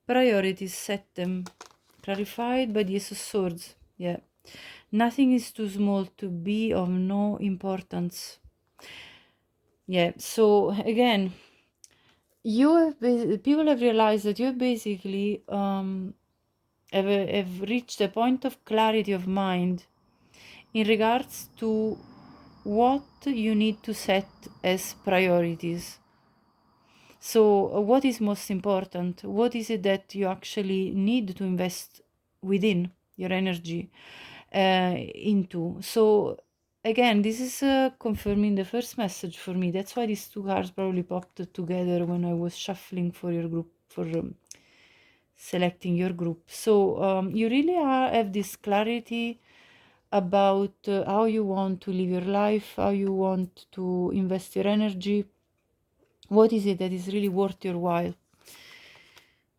Priorities, set them. Clarified by the Ace of Swords. Yeah. Nothing is too small to be of no importance. Yeah. So again, people have realized that you basically have reached a point of clarity of mind in regards to what you need to set as priorities. So, what is most important? What is it that you actually need to invest within your energy into? So, again, this is confirming the first message for me. That's why these two cards probably popped together when I was shuffling for your group, for selecting your group. So, you really have this clarity about how you want to live your life, how you want to invest your energy. What is it that is really worth your while?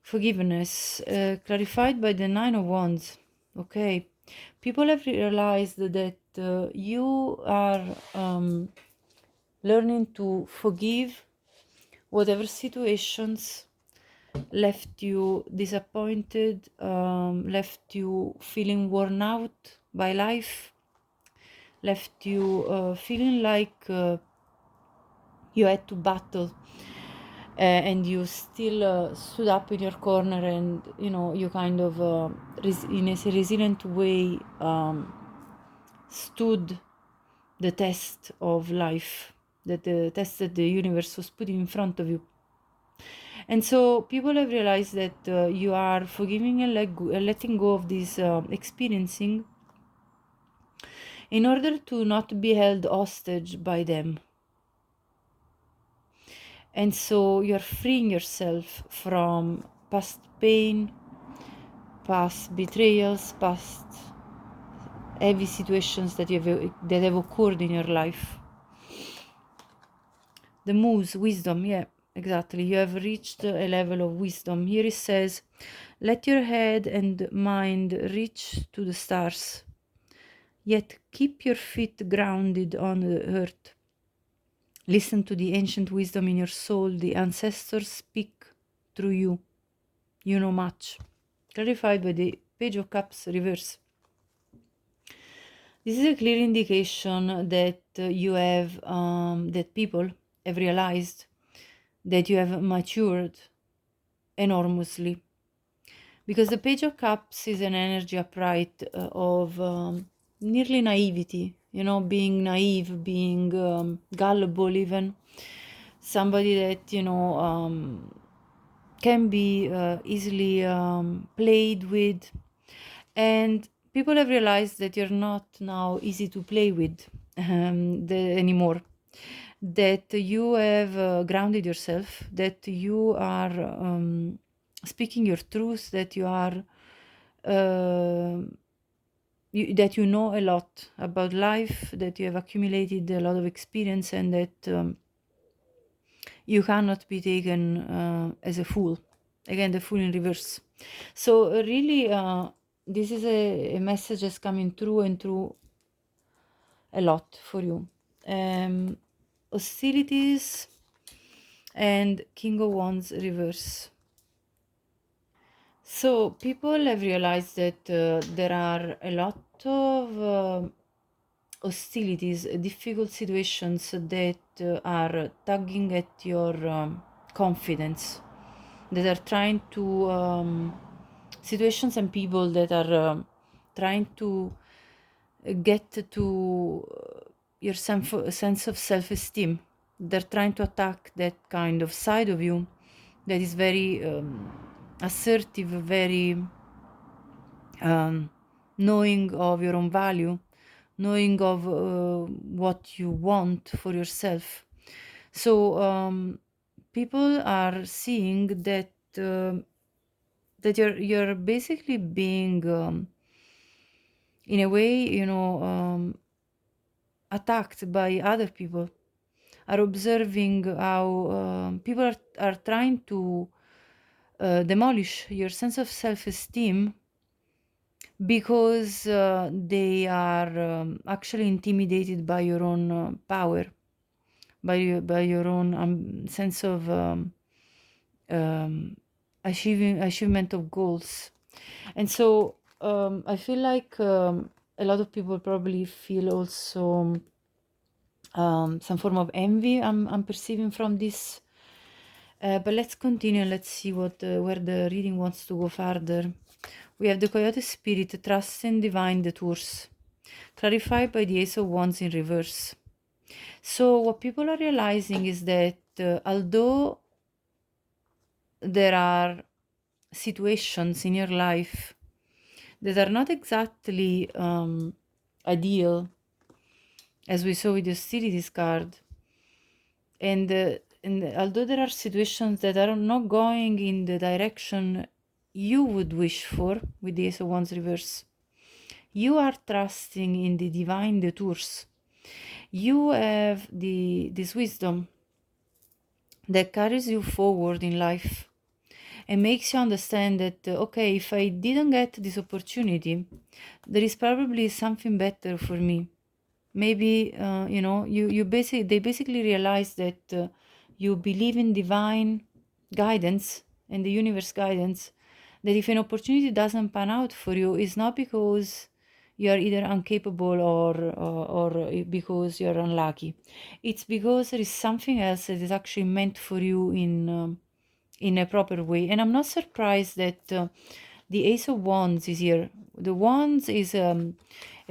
Forgiveness, clarified by the Nine of Wands. Okay, people have realized that you are learning to forgive whatever situations left you disappointed, left you feeling worn out by life, left you feeling like you had to battle, and you still stood up in your corner, and you kind of in a resilient way stood the test of life, that the test that the universe was putting in front of you. And so people have realized that you are forgiving and letting go of this experiencing in order to not be held hostage by them. And so you're freeing yourself from past pain, past betrayals, past heavy situations that have occurred in your life. The Muse, wisdom, yeah, exactly. You have reached a level of wisdom. Here it says, let your head and mind reach to the stars, yet keep your feet grounded on the earth. Listen to the ancient wisdom in your soul. The ancestors speak through you. You know much. Clarified by the Page of Cups reverse. This is a clear indication that you have, that people have realized that you have matured enormously. Because the Page of Cups is an energy upright of nearly naivety, being naive, being gullible even. Somebody that, can be easily played with. And people have realized that you're not now easy to play with anymore. That you have grounded yourself, that you are speaking your truth, that you are that you know a lot about life, that you have accumulated a lot of experience, and that you cannot be taken as a fool. Again, the fool in reverse. So really, this is a message that's coming through and through a lot for you. Hostilities and King of Wands reverse. So people have realized that there are a lot of hostilities, difficult situations that are tugging at your confidence, that are trying to situations and people that are trying to get to your sense of self-esteem. They're trying to attack that kind of side of you that is very assertive, very knowing of your own value, knowing of what you want for yourself. So people are seeing that that you're basically being in a way, attacked by other people, are observing how people are trying to demolish your sense of self-esteem because they are actually intimidated by your own power, by your own sense of achievement of goals. And so I feel like a lot of people probably feel also some form of envy I'm perceiving from this. But let's continue. Let's see where the reading wants to go further. We have the Coyote Spirit, trust in divine detours, clarified by the Ace of Wands in reverse. So what people are realizing is that although there are situations in your life that are not exactly ideal, as we saw with the Hostilities card, and although there are situations that are not going in the direction you would wish for with the Ace of Wands reverse, you are trusting in the divine detours. You have this wisdom that carries you forward in life and makes you understand that okay, if I didn't get this opportunity, there is probably something better for me. Maybe they basically realize that you believe in divine guidance and the universe guidance, that if an opportunity doesn't pan out for you, it's not because you are either incapable or because you're unlucky. It's because there is something else that is actually meant for you in a proper way. And I'm not surprised that the Ace of Wands is here. The Wands is a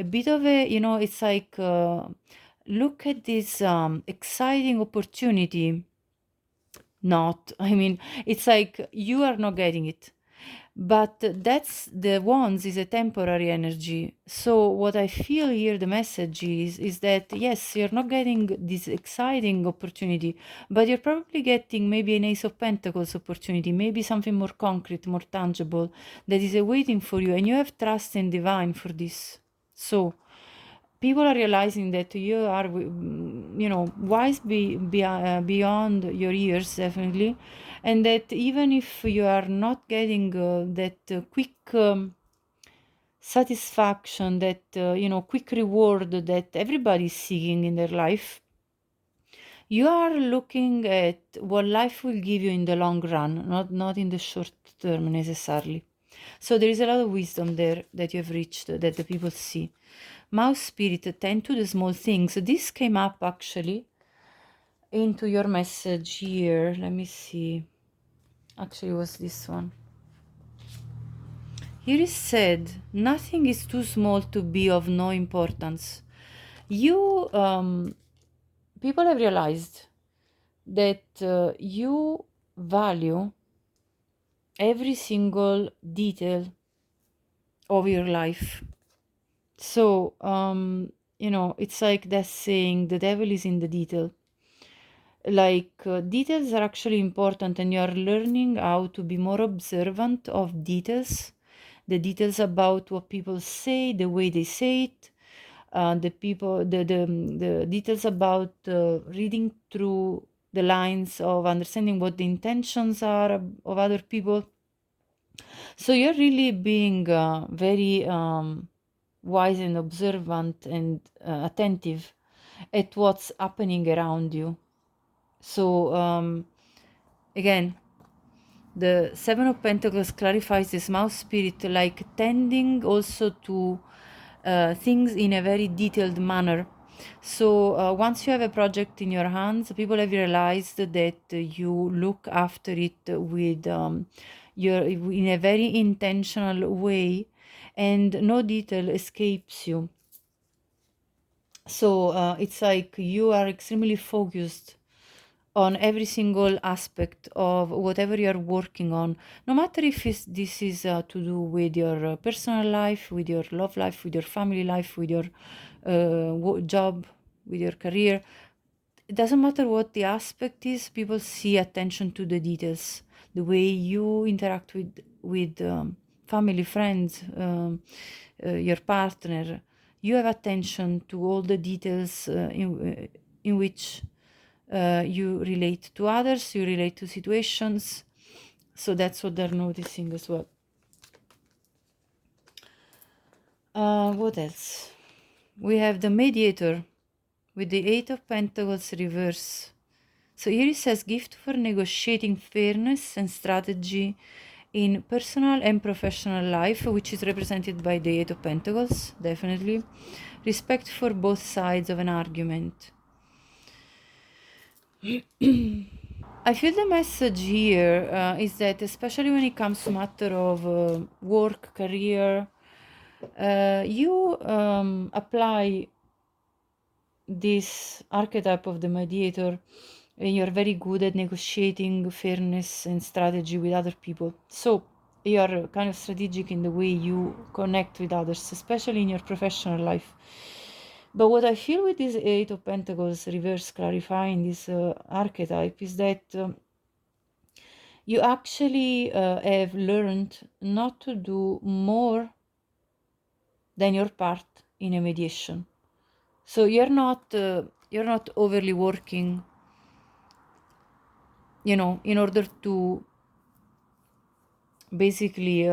bit of a, it's like, look at this exciting opportunity. Not, I mean, it's like you are not getting it. But that's the Wands is a temporary energy. So what I feel here, the message is that yes, you're not getting this exciting opportunity, but you're probably getting maybe an Ace of Pentacles opportunity, maybe something more concrete, more tangible that is waiting for you, and you have trust in divine for this. So people are realizing that you are, wise beyond your years, definitely, and that even if you are not getting that quick satisfaction, that quick reward that everybody is seeking in their life, you are looking at what life will give you in the long run, not in the short term necessarily. So there is a lot of wisdom there that you have reached, that the people see. Mouse spirit, tend to the small things. This came up actually into your message here. Let me see. Actually, it was this one. Here is said, nothing is too small to be of no importance. You, people have realized that you value every single detail of your life. So, it's like that saying, the devil is in the detail. Like, details are actually important, and you are learning how to be more observant of details, the details about what people say, the way they say it, the details about reading through the lines of understanding what the intentions are of other people. So you're really being very wise and observant and attentive at what's happening around you. So again, the Seven of Pentacles clarifies this mouse spirit, like tending also to things in a very detailed manner. So once you have a project in your hands, people have realized that you look after it with in a very intentional way, and no detail escapes you. So it's like you are extremely focused on every single aspect of whatever you're working on, no matter if this is to do with your personal life, with your love life, with your family life, with your job, with your career. It doesn't matter what the aspect is, people see attention to the details, the way you interact with family, friends, your partner, you have attention to all the details in which you relate to others, you relate to situations. So that's what they're noticing as well. What else? We have the mediator with the Eight of Pentacles reverse. So here it says gift for negotiating fairness and strategy in personal and professional life, which is represented by the Eight of Pentacles, definitely. Respect for both sides of an argument. I feel the message here is that, especially when it comes to matter of work, career, you apply this archetype of the mediator, and you're very good at negotiating fairness and strategy with other people. So you're kind of strategic in the way you connect with others, especially in your professional life. But what I feel with this Eight of Pentacles reverse clarifying this archetype is that you actually have learned not to do more than your part in a mediation. So you're not overly working, you know, in order to basically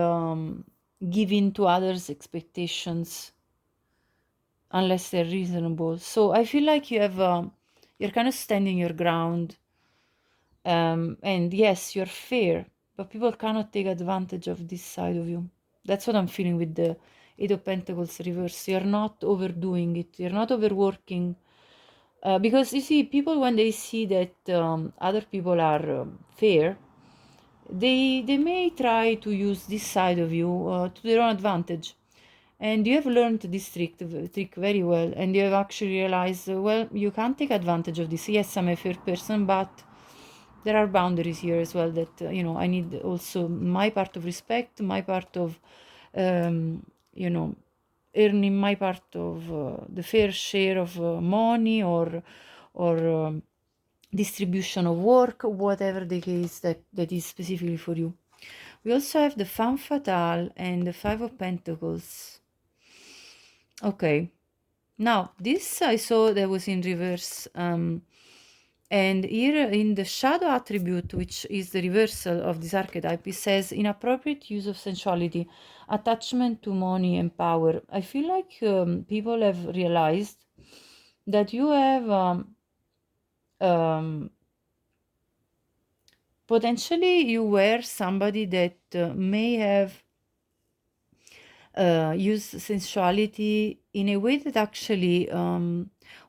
give in to others' expectations unless they're reasonable. So I feel like you have you're kind of standing your ground, and yes, you're fair, but people cannot take advantage of this side of you. That's what I'm feeling with the Eight of Pentacles reverse. You're not overdoing it, you're not overworking. Because you see, people, when they see that other people are fair, they may try to use this side of you to their own advantage. And you have learned this trick very well, and you have actually realized, well, you can't take advantage of this. Yes, I'm a fair person, but there are boundaries here as well that, you know, I need also my part of respect, my part of, you know, earning my part of the fair share of money or distribution of work, whatever the case that is specifically for you. We also have the Femme Fatale and the Five of Pentacles. Okay, now this I saw that was in reverse, and here in the shadow attribute, which is the reversal of this archetype, it says inappropriate use of sensuality, attachment to money and power. I feel like people have realized that you have potentially you were somebody that may have used sensuality in a way that actually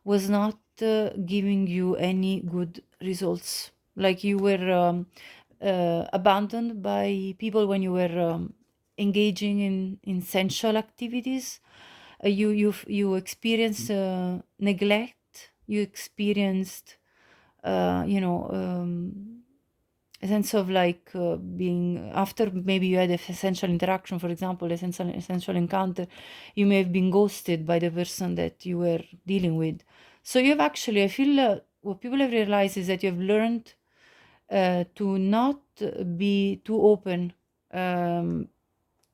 was not giving you any good results. Like you were abandoned by people when you were engaging in sensual activities. You experienced neglect. You experienced, you know, a sense of like being, after maybe you had a sensual interaction, for example, a sensual encounter, you may have been ghosted by the person that you were dealing with. So you have actually, I feel what people have realized is that you have learned to not be too open to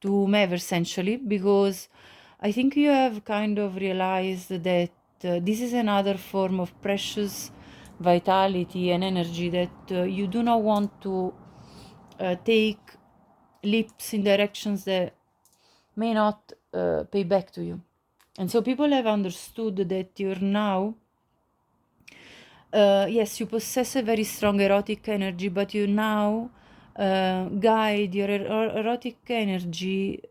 whomever, essentially, because I think you have kind of realized that this is another form of precious vitality and energy that you do not want to take leaps in directions that may not pay back to you. And so people have understood that you're now, yes, you possess a very strong erotic energy, but you now guide your erotic energy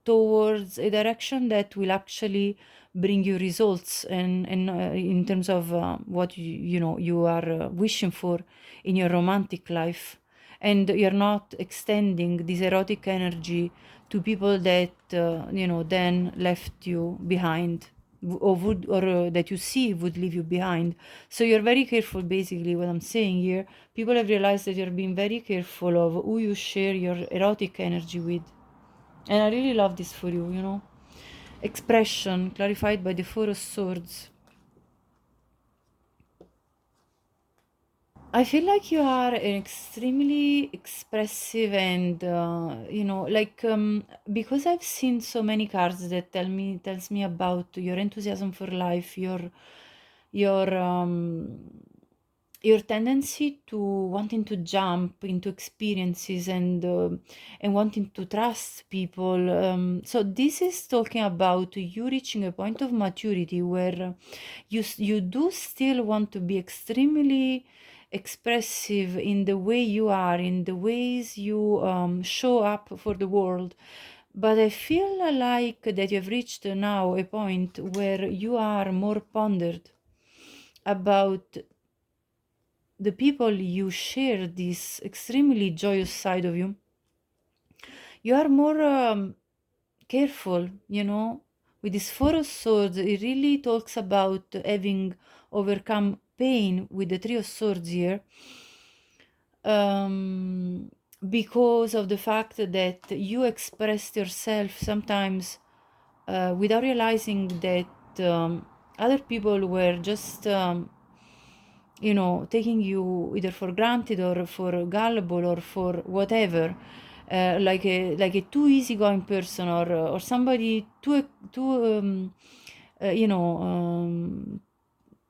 towards a direction that will actually bring you results, and in terms of what you know you are wishing for in your romantic life, and you're not extending this erotic energy to people that you know then left you behind, or would, or that you see would leave you behind. So you're very careful, basically what I'm saying here. People have realized that you're being very careful of who you share your erotic energy with. And I really love this for you, you know. Expression clarified by the Four of Swords. I feel like you are an extremely expressive and like because I've seen so many cards that tells me about your enthusiasm for life, your your tendency to wanting to jump into experiences and wanting to trust people. So this is talking about you reaching a point of maturity where you do still want to be extremely expressive in the way you are, in the ways you show up for the world. But I feel like that you have reached now a point where you are more pondered about the people you share this extremely joyous side of you. You are more careful, with this Four of Swords. It really talks about having overcome pain with the Three of Swords here, because of the fact that you expressed yourself sometimes without realizing that other people were just taking you either for granted or for gullible or for whatever, like a too easygoing person, or somebody you know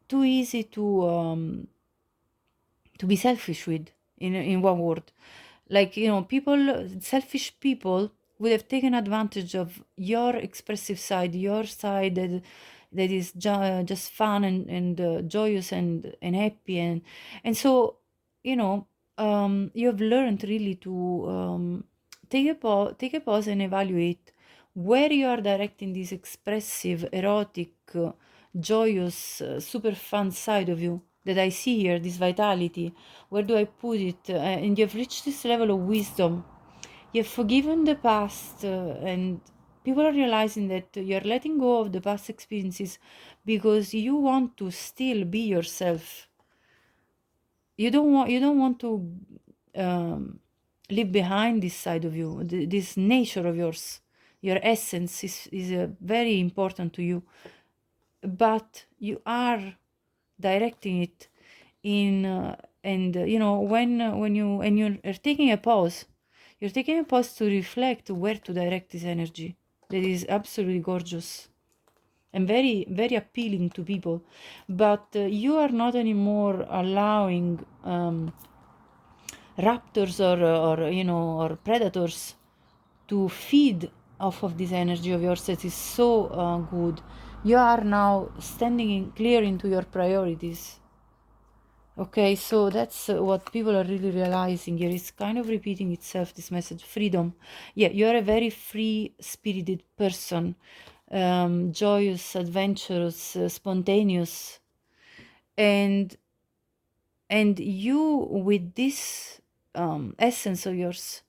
too easy to be selfish with, in one word. Like, people, selfish people would have taken advantage of your expressive side, your side that is just fun and joyous and happy, and so, you have learned really to take a pause and evaluate where you are directing this expressive, erotic, joyous, super fun side of you that I see here, this vitality. Where do I put it? And you've reached this level of wisdom. You've forgiven the past, and people are realizing that you're letting go of the past experiences because you want to still be yourself. You don't want to leave behind this side of you, this nature of yours. Your essence is very important to you, but you are directing it in and when you're taking a pause, to reflect where to direct this energy. That is absolutely gorgeous and very, very appealing to people. But you are not anymore allowing raptors or predators to feed off of this energy of yours that is so good. You are now standing clear into your priorities. Okay, so that's what people are really realizing here. It's kind of repeating itself, this message. Freedom. Yeah, you're a very free spirited person, joyous, adventurous, spontaneous, and you, with this essence of yours,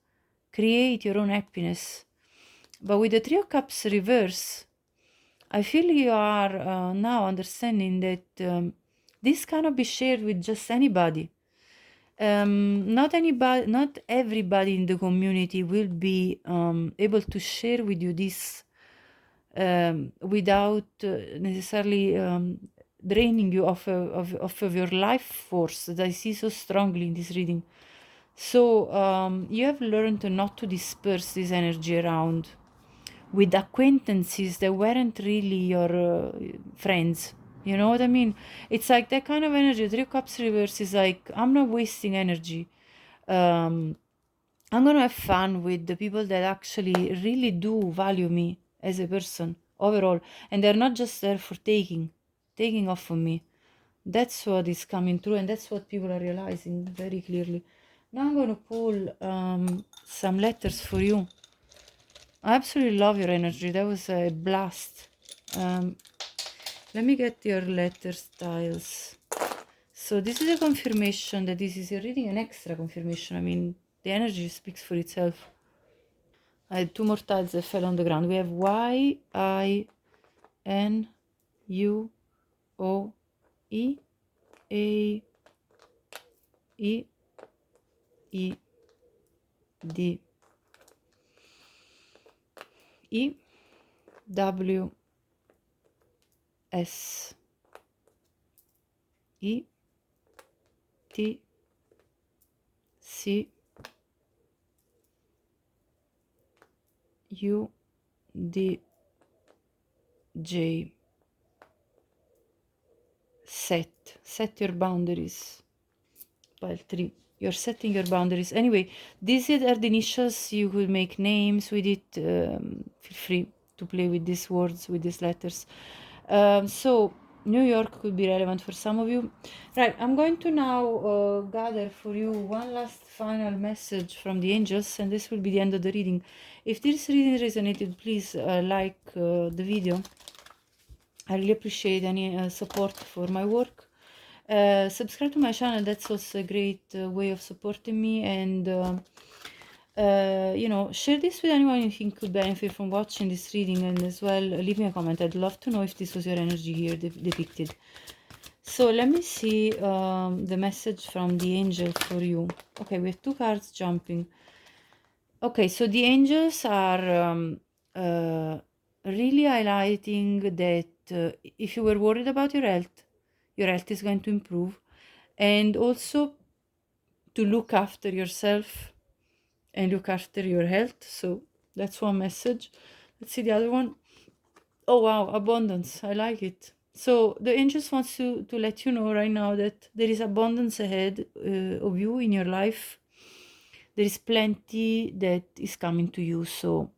create your own happiness. But with the Three of Cups reverse, I feel you are now understanding that this cannot be shared with just anybody. Not everybody in the community will be able to share with you this without necessarily draining you of your life force that I see so strongly in this reading. So you have learned not to disperse this energy around with acquaintances that weren't really your friends. You know what I mean? It's like that kind of energy. Three Cups reverse is like, I'm not wasting energy. Um, I'm gonna have fun with the people that actually really do value me as a person overall, and they're not just there for taking off from me. That's what is coming through, and that's what people are realizing very clearly. Now I'm gonna pull some letters for you. I absolutely love your energy. That was a blast. Um, Let me get your letter styles. So this is a confirmation that this is a reading, an extra confirmation. I mean, the energy speaks for itself. I had two more tiles that fell on the ground. We have Y, I, N, U, O, E, A, E, E, D, E, W, S, E, T, C U D J. Set your boundaries. Pile 3. You're setting your boundaries. Anyway, these are the initials. You could make names with it. Feel free to play with these words, with these letters. So New York could be relevant for some of you. Right, I'm going to now gather for you one last final message from the angels, and this will be the end of the reading. If this reading resonated, please like the video. I really appreciate any support for my work. Subscribe to my channel, that's also a great way of supporting me, and you know, share this with anyone you think could benefit from watching this reading, and as well leave me a comment. I'd love to know if this was your energy here depicted. So let me see the message from the angel for you. Okay, we have 2 cards jumping. Okay, so the angels are really highlighting that if you were worried about your health is going to improve, and also to look after yourself and look after your health. So that's one message. Let's see the other one. Oh wow, abundance. I like it. So the angels wants to let you know right now that there is abundance ahead of you in your life. There is plenty that is coming to you, so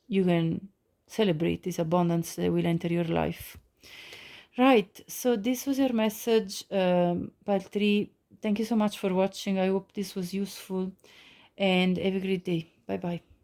you can celebrate this abundance that will enter your life. Right, so this was your message, pile 3. Thank you so much for watching. I hope this was useful, and have a great day. Bye bye.